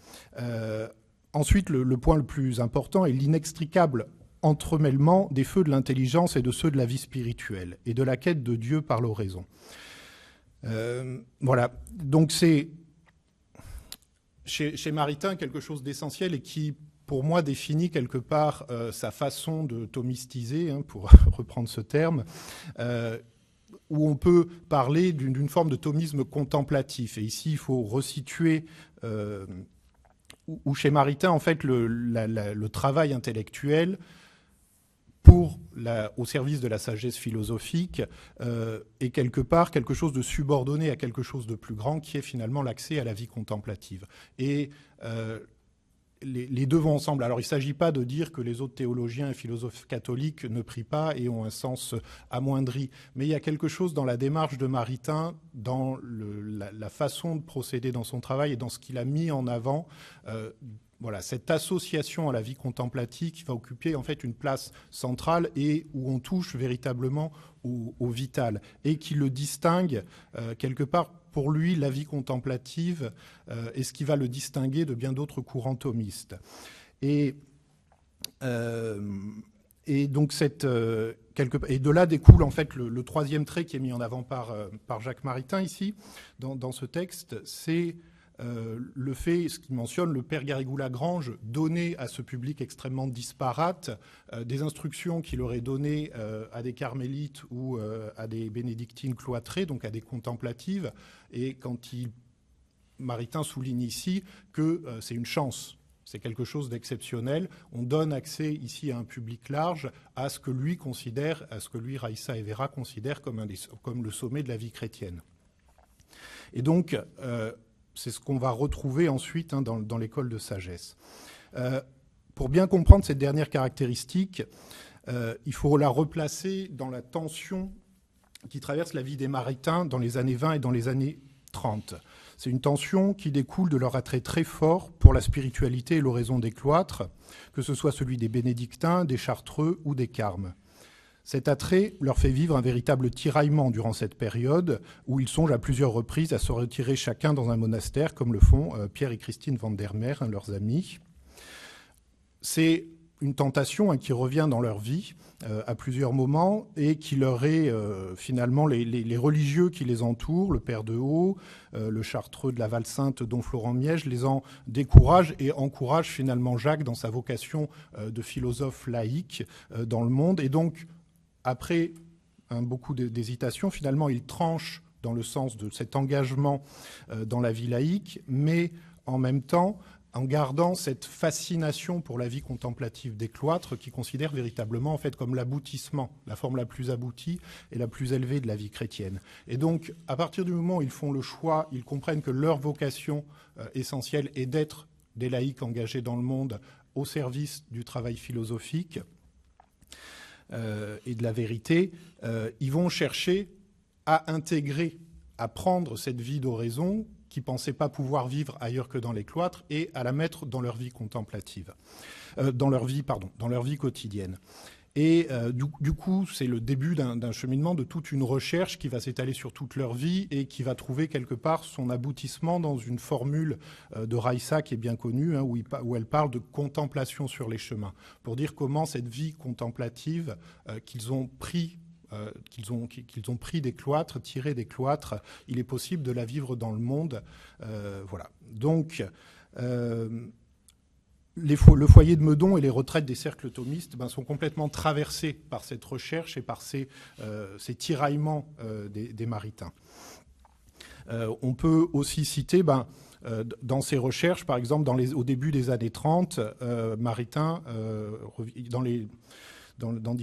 C: Ensuite, le point le plus important est l'inextricable entremêlement des feux de l'intelligence et de ceux de la vie spirituelle, et de la quête de Dieu par l'oraison. Voilà. Donc c'est, chez Maritain, quelque chose d'essentiel et qui, pour moi, définit quelque part sa façon de thomistiser, pour reprendre ce terme, où on peut parler d'une forme de thomisme contemplatif. Et ici, il faut resituer où chez Maritain, en fait, le travail intellectuel au service de la sagesse philosophique est quelque part quelque chose de subordonné à quelque chose de plus grand, qui est finalement l'accès à la vie contemplative. Et les deux vont ensemble. Alors il ne s'agit pas de dire que les autres théologiens et philosophes catholiques ne prient pas et ont un sens amoindri, mais il y a quelque chose dans la démarche de Maritain, dans la façon de procéder dans son travail et dans ce qu'il a mis en avant, voilà, cette association à la vie contemplative qui va occuper en fait une place centrale et où on touche véritablement au vital, et qui le distingue quelque part. Pour lui, la vie contemplative est ce qui va le distinguer de bien d'autres courants thomistes. Et donc et de là découle en fait le troisième trait qui est mis en avant par Jacques Maritain ici dans ce texte, c'est le fait, ce qu'il mentionne, le père Garrigou-Lagrange donnait à ce public extrêmement disparate des instructions qu'il aurait données à des carmélites ou à des bénédictines cloîtrées, donc à des contemplatives. Et quand Maritain souligne ici que c'est une chance, c'est quelque chose d'exceptionnel. On donne accès ici à un public large à ce que lui considère, à ce que lui, Raïssa et Vera, considèrent comme le sommet de la vie chrétienne. Et donc, c'est ce qu'on va retrouver ensuite dans l'école de sagesse. Pour bien comprendre cette dernière caractéristique, il faut la replacer dans la tension qui traverse la vie des maritains dans les années 20 et dans les années 30. C'est une tension qui découle de leur attrait très fort pour la spiritualité et l'oraison des cloîtres, que ce soit celui des bénédictins, des chartreux ou des carmes. Cet attrait leur fait vivre un véritable tiraillement durant cette période où ils songent à plusieurs reprises à se retirer chacun dans un monastère, comme le font Pierre et Christine van der Meer, leurs amis. C'est une tentation qui revient dans leur vie à plusieurs moments et qui leur est finalement les religieux qui les entourent, le père de Haut, le chartreux de la Val-Sainte, dont Florent Miège, les en découragent et encouragent finalement Jacques dans sa vocation de philosophe laïque dans le monde. Et donc, après beaucoup d'hésitation, finalement, il tranche dans le sens de cet engagement dans la vie laïque, mais en même temps, en gardant cette fascination pour la vie contemplative des cloîtres qui considèrent véritablement en fait comme l'aboutissement, la forme la plus aboutie et la plus élevée de la vie chrétienne. Et donc, à partir du moment où ils font le choix, ils comprennent que leur vocation essentielle est d'être des laïcs engagés dans le monde au service du travail philosophique et de la vérité, ils vont chercher à intégrer, à prendre cette vie d'oraison qui ne pensaient pas pouvoir vivre ailleurs que dans les cloîtres et à la mettre dans leur vie contemplative, dans leur vie quotidienne. Et du coup, c'est le début d'un cheminement de toute une recherche qui va s'étaler sur toute leur vie et qui va trouver quelque part son aboutissement dans une formule de Raissa qui est bien connue, où elle parle de contemplation sur les chemins, pour dire comment cette vie contemplative qu'ils ont pris des cloîtres, tirés des cloîtres, il est possible de la vivre dans le monde. Voilà. Donc, le foyer de Meudon et les retraites des cercles thomistes sont complètement traversés par cette recherche et par ces tiraillements des maritains. On peut aussi citer, dans ces recherches, par exemple, au début des années 30, maritains, dans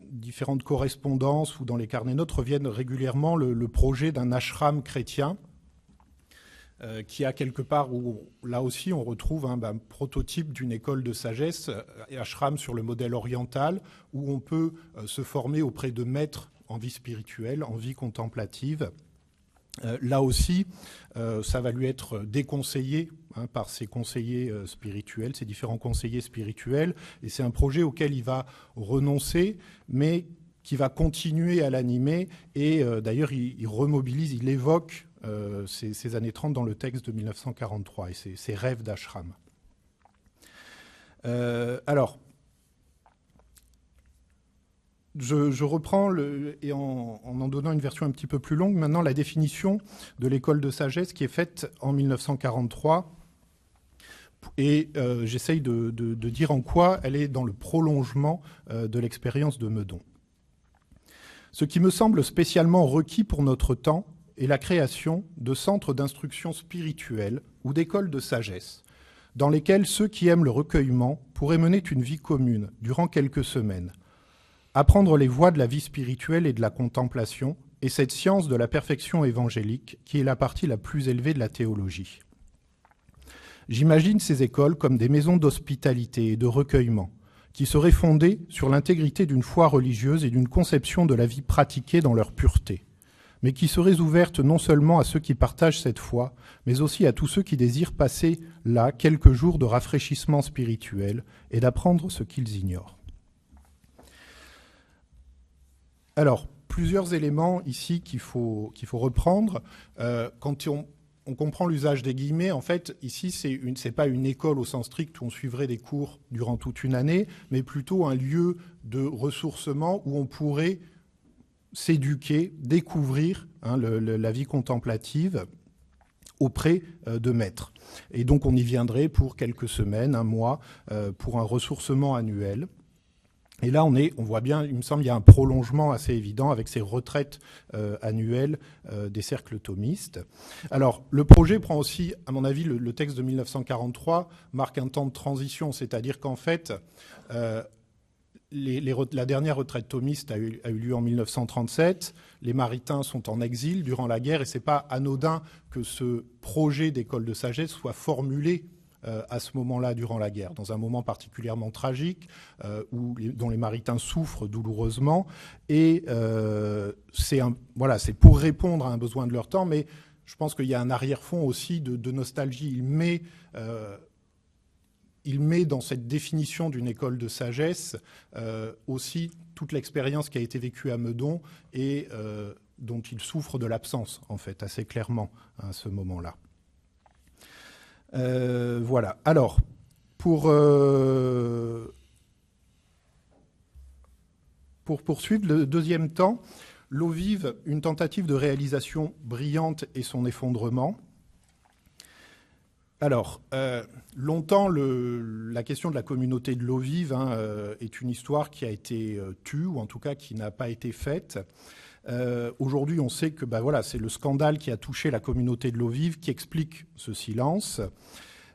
C: différentes correspondances ou dans les carnets notes reviennent régulièrement le projet d'un ashram chrétien qui a quelque part où, là aussi, on retrouve un prototype d'une école de sagesse, ashram sur le modèle oriental, où on peut se former auprès de maîtres en vie spirituelle, en vie contemplative. Là aussi, ça va lui être déconseillé par ses conseillers spirituels, ses différents conseillers spirituels, et c'est un projet auquel il va renoncer, mais qui va continuer à l'animer, et d'ailleurs il remobilise, il évoque ces années 30 dans le texte de 1943, et ses rêves d'ashram. Alors, je reprends, et en donnant une version un petit peu plus longue, maintenant la définition de l'école de sagesse qui est faite en 1943. Et j'essaye de dire en quoi elle est dans le prolongement de l'expérience de Meudon. Ce qui me semble spécialement requis pour notre temps est la création de centres d'instruction spirituelle ou d'écoles de sagesse, dans lesquels ceux qui aiment le recueillement pourraient mener une vie commune durant quelques semaines, apprendre les voies de la vie spirituelle et de la contemplation, et cette science de la perfection évangélique qui est la partie la plus élevée de la théologie. J'imagine ces écoles comme des maisons d'hospitalité et de recueillement, qui seraient fondées sur l'intégrité d'une foi religieuse et d'une conception de la vie pratiquée dans leur pureté, mais qui seraient ouvertes non seulement à ceux qui partagent cette foi, mais aussi à tous ceux qui désirent passer là quelques jours de rafraîchissement spirituel et d'apprendre ce qu'ils ignorent. Alors, plusieurs éléments ici qu'il faut reprendre. Quand on comprend l'usage des guillemets, en fait, ici, c'est pas une école au sens strict où on suivrait des cours durant toute une année, mais plutôt un lieu de ressourcement où on pourrait s'éduquer, découvrir la vie contemplative auprès de maîtres. Et donc, on y viendrait pour quelques semaines, un mois, pour un ressourcement annuel. Et là, on voit bien, il me semble, il y a un prolongement assez évident avec ces retraites annuelles des cercles thomistes. Alors, le projet prend aussi, à mon avis, le texte de 1943 marque un temps de transition, c'est-à-dire qu'en fait, la dernière retraite thomiste a eu lieu en 1937. Les maritains sont en exil durant la guerre et c'est pas anodin que ce projet d'école de sagesse soit formulé à ce moment-là durant la guerre, dans un moment particulièrement tragique dont les Maritains souffrent douloureusement. Et c'est pour répondre à un besoin de leur temps, mais je pense qu'il y a un arrière-fond aussi de nostalgie. Il met dans cette définition d'une école de sagesse aussi toute l'expérience qui a été vécue à Meudon et dont il souffre de l'absence, en fait, assez clairement à ce moment-là. Voilà. Alors, pour poursuivre le deuxième temps, L'eau vive, une tentative de réalisation brillante et son effondrement. Alors, longtemps, la question de la communauté de l'eau vive est une histoire qui a été tue, ou en tout cas qui n'a pas été faite. Aujourd'hui, on sait que c'est le scandale qui a touché la communauté de l'eau vive qui explique ce silence.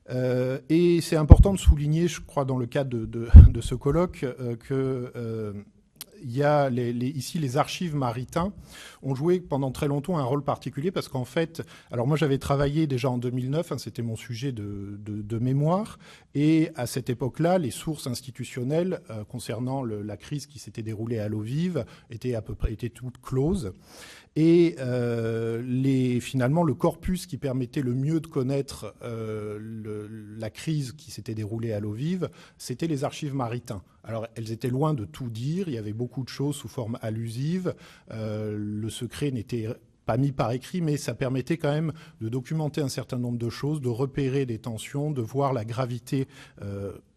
C: Et c'est important de souligner, je crois, dans le cadre de ce colloque, que il y a ici les archives maritains ont joué pendant très longtemps un rôle particulier parce qu'en fait, alors moi j'avais travaillé déjà en 2009, c'était mon sujet de mémoire, et à cette époque-là, les sources institutionnelles concernant la crise qui s'était déroulée à l'eau vive étaient toutes closes. Et finalement, le corpus qui permettait le mieux de connaître la crise qui s'était déroulée à l'eau vive, c'était les archives maritains. Alors, elles étaient loin de tout dire, il y avait beaucoup de choses sous forme allusive, le secret n'était pas mis par écrit, mais ça permettait quand même de documenter un certain nombre de choses, de repérer des tensions, de voir la gravité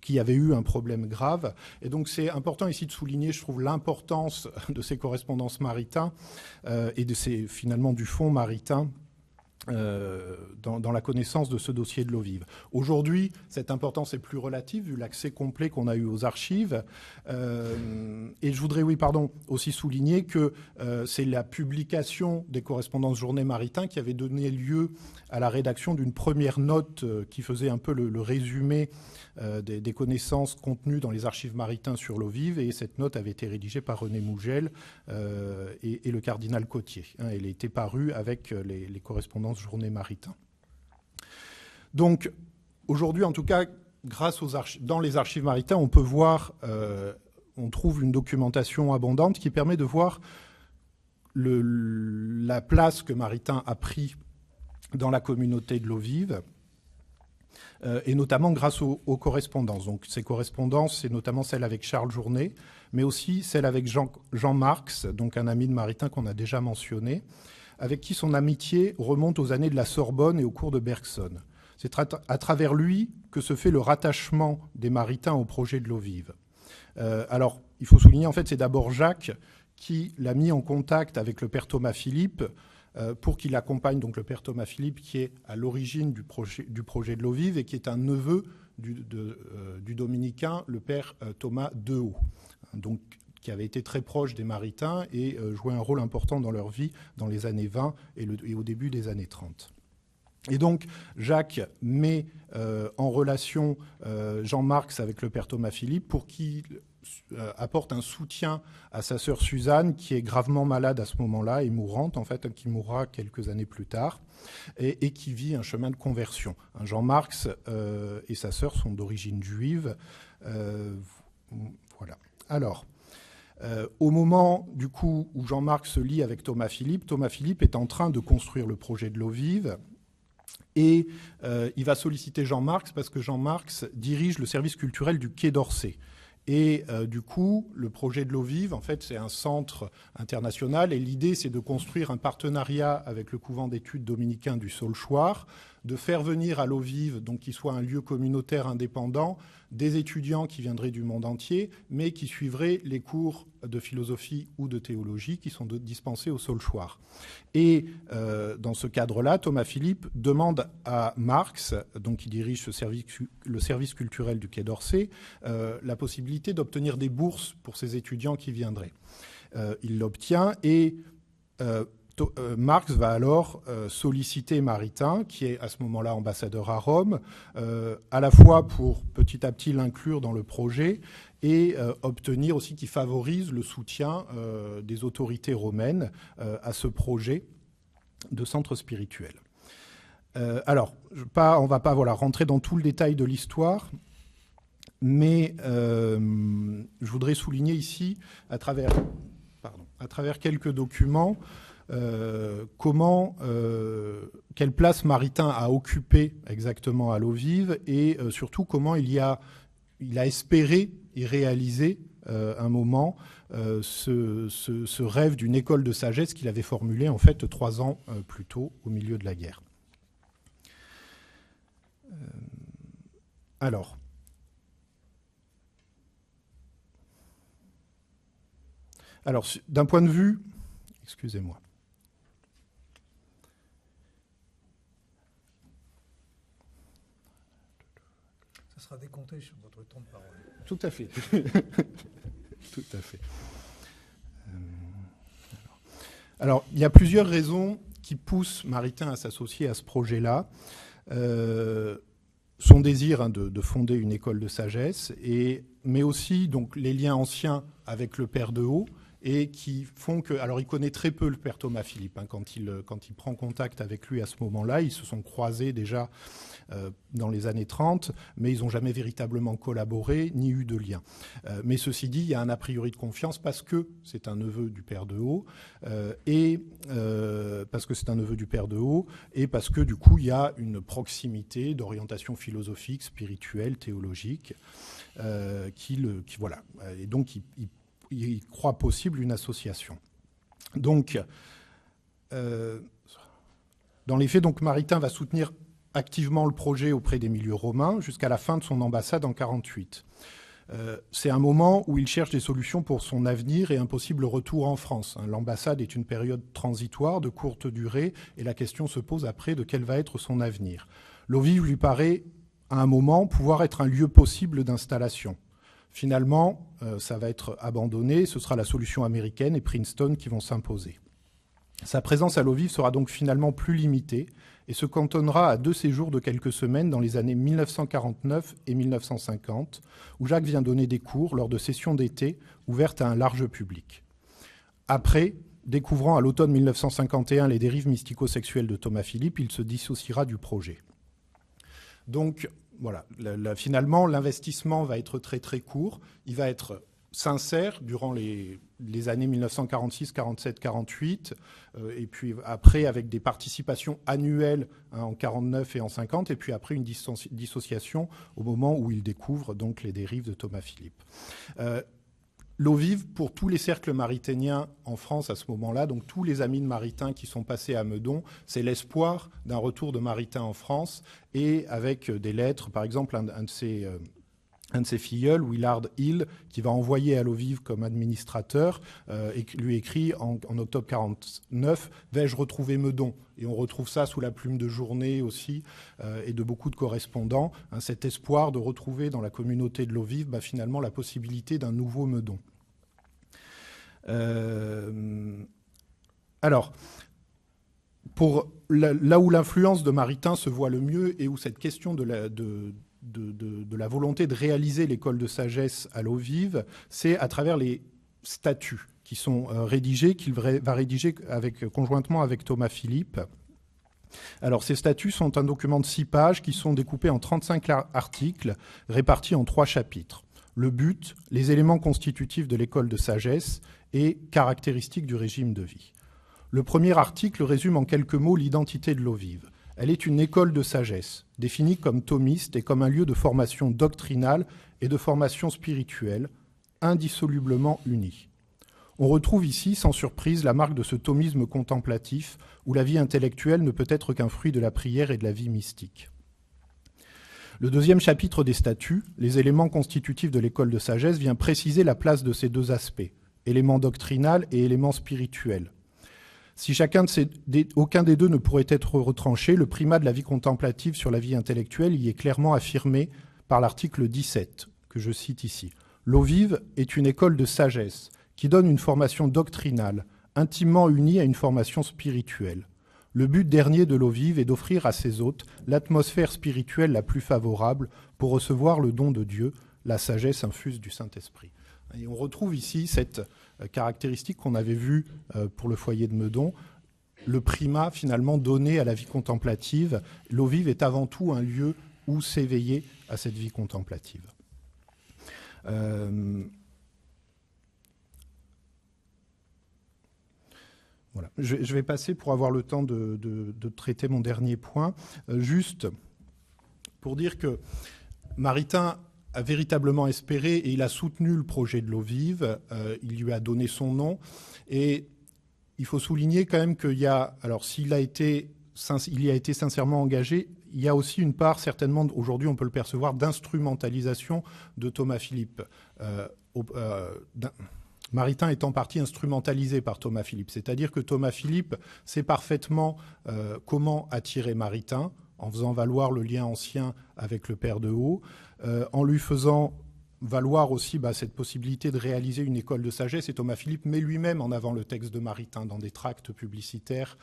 C: qu'il y avait eu un problème grave. Et donc c'est important ici de souligner, je trouve, l'importance de ces correspondances maritains et finalement du fonds maritain dans la connaissance de ce dossier de l'eau vive. Aujourd'hui, cette importance est plus relative vu l'accès complet qu'on a eu aux archives. Et je voudrais, aussi souligner que c'est la publication des correspondances journée maritain qui avait donné lieu à la rédaction d'une première note qui faisait un peu le résumé des connaissances contenues dans les archives maritains sur l'eau vive. Et cette note avait été rédigée par René Mougel et le cardinal Cottier. Elle était parue avec les correspondances journée maritain. Donc, aujourd'hui, en tout cas, grâce dans les archives maritains, on peut voir, on trouve une documentation abondante qui permet de voir la place que Maritain a pris dans la communauté de l'eau vive, et notamment grâce aux correspondances. Donc, ces correspondances, c'est notamment celle avec Charles Journet, mais aussi celle avec Jean Marx, donc un ami de Maritain qu'on a déjà mentionné, avec qui son amitié remonte aux années de la Sorbonne et au cours de Bergson. C'est à travers lui que se fait le rattachement des Maritains au projet de l'eau vive. Alors, il faut souligner, en fait, c'est d'abord Jacques qui l'a mis en contact avec le père Thomas Philippe pour qu'il accompagne donc le père Thomas Philippe qui est à l'origine du projet de l'eau vive et qui est un neveu du dominicain, le père Thomas Dehaut. Donc, qui avait été très proche des Maritains et joué un rôle important dans leur vie dans les années 20 et au début des années 30. Et donc, Jacques met en relation Jean Marx avec le père Thomas Philippe pour qu'il apporte un soutien à sa sœur Suzanne, qui est gravement malade à ce moment-là et mourante, en fait, qui mourra quelques années plus tard, et qui vit un chemin de conversion. Jean Marx et sa sœur sont d'origine juive. Voilà. Alors, au moment, du coup, où Jean Marx se lie avec Thomas Philippe est en train de construire le projet de l'eau vive. Et il va solliciter Jean Marx parce que Jean Marx dirige le service culturel du Quai d'Orsay. Et du coup, le projet de l'eau vive, en fait, c'est un centre international. Et l'idée, c'est de construire un partenariat avec le couvent d'études dominicain du Saulchoir, de faire venir à l'eau vive, donc qui soit un lieu communautaire indépendant, des étudiants qui viendraient du monde entier, mais qui suivraient les cours de philosophie ou de théologie qui sont dispensés au Saulchoir. Et dans ce cadre-là, Thomas Philippe demande à Marx, donc qui dirige le service culturel du Quai d'Orsay, la possibilité d'obtenir des bourses pour ces étudiants qui viendraient. Il l'obtient et Marx va alors solliciter Maritain, qui est à ce moment-là ambassadeur à Rome, à la fois pour petit à petit l'inclure dans le projet et obtenir aussi qu'il favorise le soutien des autorités romaines à ce projet de centre spirituel. Alors, on ne va pas rentrer dans tout le détail de l'histoire, mais je voudrais souligner ici, à travers quelques documents, quelle place Maritain a occupée exactement à l'eau vive et surtout comment il a espéré et réalisé un moment ce rêve d'une école de sagesse qu'il avait formulé en fait 3 ans plus tôt au milieu de la guerre. Alors, d'un point de vue... Excusez-moi.
B: Ça sera décompté sur votre temps de parole.
C: Tout à fait. Tout à fait. Alors, il y a plusieurs raisons qui poussent Maritain à s'associer à ce projet-là. Son désir de fonder une école de sagesse, mais aussi donc, les liens anciens avec le père de Haut, et qui font que... Alors, il connaît très peu le père Thomas Philippe. Quand il prend contact avec lui à ce moment-là, ils se sont croisés déjà dans les années 30, mais ils n'ont jamais véritablement collaboré, ni eu de lien. Mais ceci dit, il y a un a priori de confiance parce que c'est un neveu du père de Haut, et parce que du coup, il y a une proximité d'orientation philosophique, spirituelle, théologique, voilà. Et donc, il croit possible une association. Donc, dans les faits, donc, Maritain va soutenir activement le projet auprès des milieux romains jusqu'à la fin de son ambassade en 1948. C'est un moment où il cherche des solutions pour son avenir et un possible retour en France. L'ambassade est une période transitoire de courte durée et la question se pose après de quel va être son avenir. L'eau vive lui paraît, à un moment, pouvoir être un lieu possible d'installation. Finalement, ça va être abandonné, ce sera la solution américaine et Princeton qui vont s'imposer. Sa présence à l'eau vive sera donc finalement plus limitée et se cantonnera à 2 séjours de quelques semaines dans les années 1949 et 1950, où Jacques vient donner des cours lors de sessions d'été ouvertes à un large public. Après, découvrant à l'automne 1951 les dérives mystico-sexuelles de Thomas Philippe, il se dissociera du projet. Donc, voilà, finalement, l'investissement va être très très court. Il va être sincère durant les années 1946, 47, 48, et puis après avec des participations annuelles en 49 et en 50, et puis après une dissociation au moment où il découvre donc les dérives de Thomas Philippe. L'eau vive, pour tous les cercles maritaniens en France à ce moment-là, donc tous les amis de Maritain qui sont passés à Meudon, c'est l'espoir d'un retour de Maritain en France, et avec des lettres, par exemple un de ses filleuls, Willard Hill, qui va envoyer à l'eau vive comme administrateur, et lui écrit en octobre 49 « Vais-je retrouver Meudon ?» Et on retrouve ça sous la plume de Journet aussi, et de beaucoup de correspondants, cet espoir de retrouver dans la communauté de l'eau vive finalement la possibilité d'un nouveau Meudon. Alors, là où l'influence de Maritain se voit le mieux et où cette question de la volonté de réaliser l'école de sagesse à l'eau vive, c'est à travers les statuts qui sont rédigés, qu'il va rédiger conjointement avec Thomas Philippe. Alors, ces statuts sont un document de 6 pages qui sont découpés en 35 articles répartis en 3 chapitres. Le but, les éléments constitutifs de l'école de sagesse et caractéristiques du régime de vie. Le premier article résume en quelques mots l'identité de l'eau vive. Elle est une école de sagesse, définie comme thomiste et comme un lieu de formation doctrinale et de formation spirituelle, indissolublement unis. On retrouve ici, sans surprise, la marque de ce thomisme contemplatif où la vie intellectuelle ne peut être qu'un fruit de la prière et de la vie mystique. Le deuxième chapitre des statuts, les éléments constitutifs de l'école de sagesse, vient préciser la place de ces 2 aspects, élément doctrinal et élément spirituel. Si aucun des 2 ne pourrait être retranché, le primat de la vie contemplative sur la vie intellectuelle y est clairement affirmé par l'article 17, que je cite ici. « L'eau vive est une école de sagesse qui donne une formation doctrinale, intimement unie à une formation spirituelle. Le but dernier de l'eau vive est d'offrir à ses hôtes l'atmosphère spirituelle la plus favorable pour recevoir le don de Dieu, la sagesse infuse du Saint-Esprit. » Et on retrouve ici cette caractéristique qu'on avait vue pour le foyer de Meudon, le primat finalement donné à la vie contemplative. L'eau vive est avant tout un lieu où s'éveiller à cette vie contemplative. Voilà. Je vais passer pour avoir le temps de traiter mon dernier point, juste pour dire que Maritain a véritablement espéré et il a soutenu le projet de l'eau vive, il lui a donné son nom, et il faut souligner quand même qu'il y a, alors s'il y a été sincèrement engagé, il y a aussi une part, certainement, aujourd'hui on peut le percevoir, d'instrumentalisation de Thomas Philippe. Maritain est en partie instrumentalisé par Thomas Philippe, c'est-à-dire que Thomas Philippe sait parfaitement comment attirer Maritain, en faisant valoir le lien ancien avec le Père de Haut, en lui faisant valoir aussi cette possibilité de réaliser une école de sagesse. Et Thomas Philippe met lui-même en avant le texte de Maritain dans des tracts publicitaires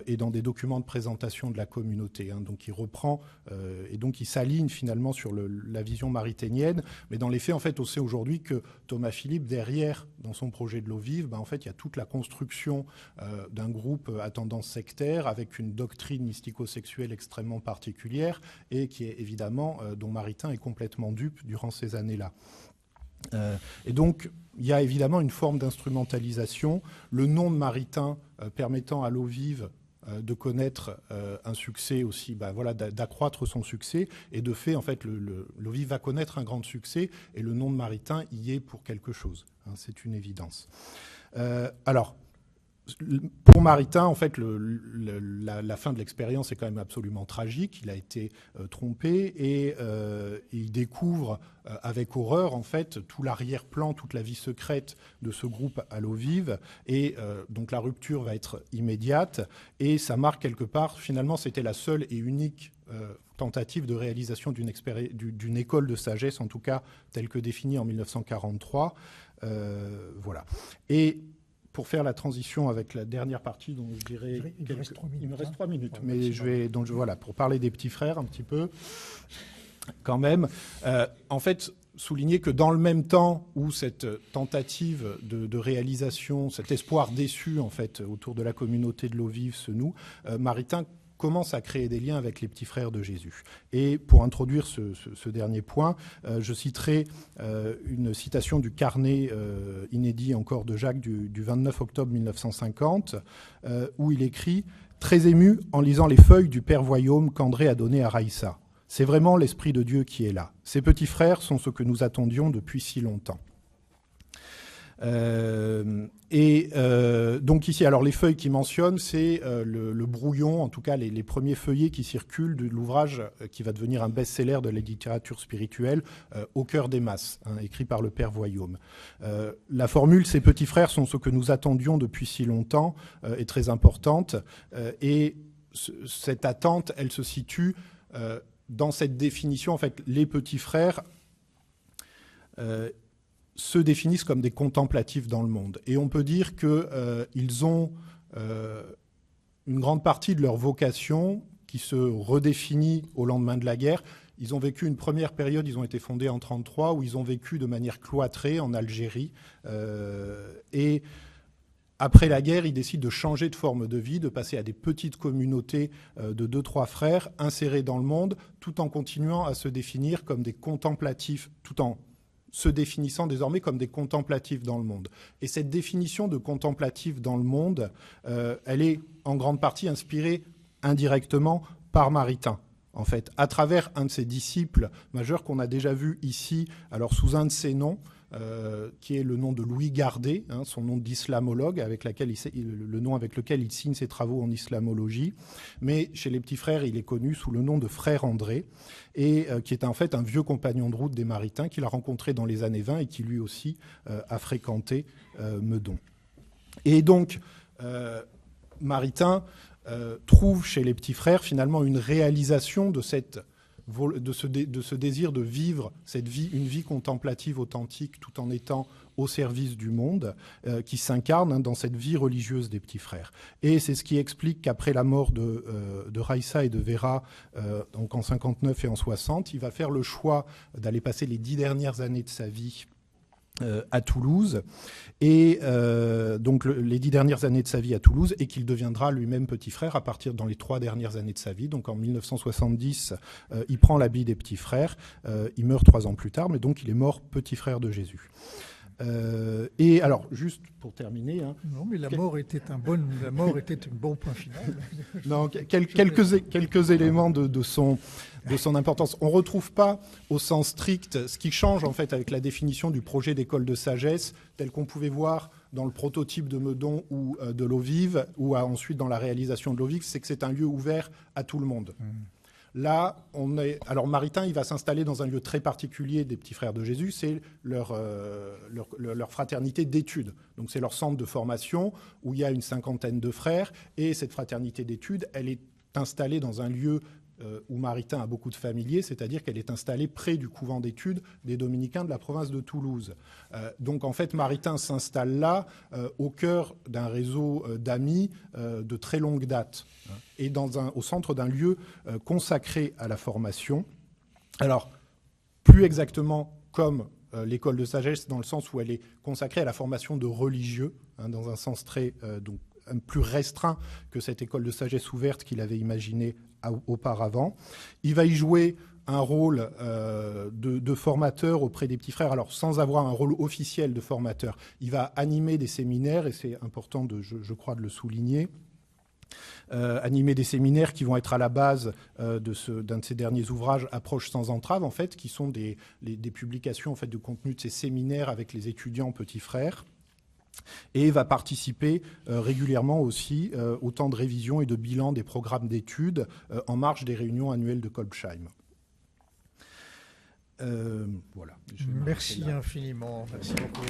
C: et dans des documents de présentation de la communauté. Donc il reprend et donc il s'aligne finalement sur la vision marithénienne. Mais dans les faits, en fait, on sait aujourd'hui que Thomas Philippe, derrière, dans son projet de l'eau vive, en fait, il y a toute la construction d'un groupe à tendance sectaire avec une doctrine mystico-sexuelle extrêmement particulière et qui est évidemment, dont Maritain est complètement dupe durant ces années-là. Et donc, il y a évidemment une forme d'instrumentalisation. Le nom de Maritain permettant à l'eau vive de connaître un succès aussi, d'accroître son succès. Et de fait, en fait, l'eau vive va connaître un grand succès et le nom de Maritain y est pour quelque chose. C'est une évidence. Alors, pour Maritain, en fait, la fin de l'expérience est quand même absolument tragique. Il a été trompé et il découvre avec horreur, en fait, tout l'arrière-plan, toute la vie secrète de ce groupe à l'eau vive. Et donc la rupture va être immédiate et ça marque quelque part, finalement, c'était la seule et unique tentative de réalisation d'une école de sagesse, en tout cas telle que définie en 1943. Voilà. Et pour faire la transition avec la dernière partie, dont je dirais...
B: Il me reste 3 minutes.
C: Il me reste 3 minutes,
B: Ouais,
C: mais voilà, pour parler des petits frères un petit peu, quand même. En fait, souligner que dans le même temps où cette tentative de réalisation, cet espoir déçu, en fait, autour de la communauté de l'eau vive se noue, Maritain commence à créer des liens avec les petits frères de Jésus. Et pour introduire ce dernier point, je citerai une citation du carnet inédit encore de Jacques du 29 octobre 1950, où il écrit « Très ému en lisant les feuilles du Père Voyaume qu'André a donné à Raïssa. C'est vraiment l'Esprit de Dieu qui est là. Ces petits frères sont ce que nous attendions depuis si longtemps. » Donc ici, alors les feuilles qu'il mentionne, c'est le brouillon, en tout cas les premiers feuillets qui circulent de l'ouvrage qui va devenir un best-seller de la littérature spirituelle, Au cœur des masses, écrit par le Père Voyaume. La formule « Ces petits frères sont ce que nous attendions depuis si longtemps » est très importante et cette attente, elle se situe dans cette définition. En fait, les petits frères se définissent comme des contemplatifs dans le monde. Et on peut dire qu'ils ont une grande partie de leur vocation qui se redéfinit au lendemain de la guerre. Ils ont vécu une première période, ils ont été fondés en 1933, où ils ont vécu de manière cloîtrée en Algérie. Et après la guerre, ils décident de changer de forme de vie, de passer à des petites communautés de 2-3 frères insérés dans le monde, tout en continuant à se définir comme des contemplatifs, tout en se définissant désormais comme des contemplatifs dans le monde. Et cette définition de contemplatif dans le monde, elle est en grande partie inspirée indirectement par Maritain, en fait, à travers un de ses disciples majeurs qu'on a déjà vu ici, alors sous un de ses noms, qui est le nom de Louis Gardet, son nom d'islamologue, le nom avec lequel il signe ses travaux en islamologie. Mais chez les petits frères, il est connu sous le nom de Frère André, et qui est en fait un vieux compagnon de route des Maritains qu'il a rencontré dans les années 20 et qui lui aussi a fréquenté Meudon. Et donc, Maritain trouve chez les petits frères finalement une réalisation de ce désir de vivre une vie contemplative authentique tout en étant au service du monde, qui s'incarne dans cette vie religieuse des petits frères. Et c'est ce qui explique qu'après la mort de Raïssa et de Vera, donc en 59 et en 60, il va faire le choix d'aller passer les 10 dernières années de sa vie à Toulouse, et donc les 10 dernières années de sa vie à Toulouse, et qu'il deviendra lui-même petit frère à partir dans les 3 dernières années de sa vie. Donc en 1970, il prend l'habit des petits frères, il meurt 3 ans plus tard, mais donc il est mort petit frère de Jésus. Et alors, juste pour terminer... Hein,
B: non, mais la mort était un bon point final.
C: Non, quelques éléments de son importance. On ne retrouve pas au sens strict ce qui change en fait avec la définition du projet d'école de sagesse tel qu'on pouvait voir dans le prototype de Meudon ou de l'eau vive, ou ensuite dans la réalisation de l'eau vive, c'est que c'est un lieu ouvert à tout le monde. Là, alors Maritain, il va s'installer dans un lieu très particulier des Petits Frères de Jésus, c'est leur fraternité d'études. Donc c'est leur centre de formation où il y a une 50aine de frères, et cette fraternité d'études, elle est installée dans un lieu où Maritain a beaucoup de familiers, c'est-à-dire qu'elle est installée près du couvent d'études des Dominicains de la province de Toulouse. Donc en fait, Maritain s'installe là, au cœur d'un réseau d'amis de très longue date, et au centre d'un lieu consacré à la formation. Alors, plus exactement comme l'école de sagesse, dans le sens où elle est consacrée à la formation de religieux, dans un sens très plus restreint que cette école de sagesse ouverte qu'il avait imaginée auparavant. Il va y jouer un rôle de formateur auprès des petits frères, alors sans avoir un rôle officiel de formateur. Il va animer des séminaires, et c'est important, je crois, de le souligner, animer des séminaires qui vont être à la base d'un de ses derniers ouvrages, Approche sans entrave, en fait, qui sont des publications en fait, de contenu de ces séminaires avec les étudiants petits frères. Et va participer régulièrement aussi au temps de révision et de bilan des programmes d'études en marge des réunions annuelles de Kolbsheim.
B: Voilà. Merci infiniment. Merci beaucoup.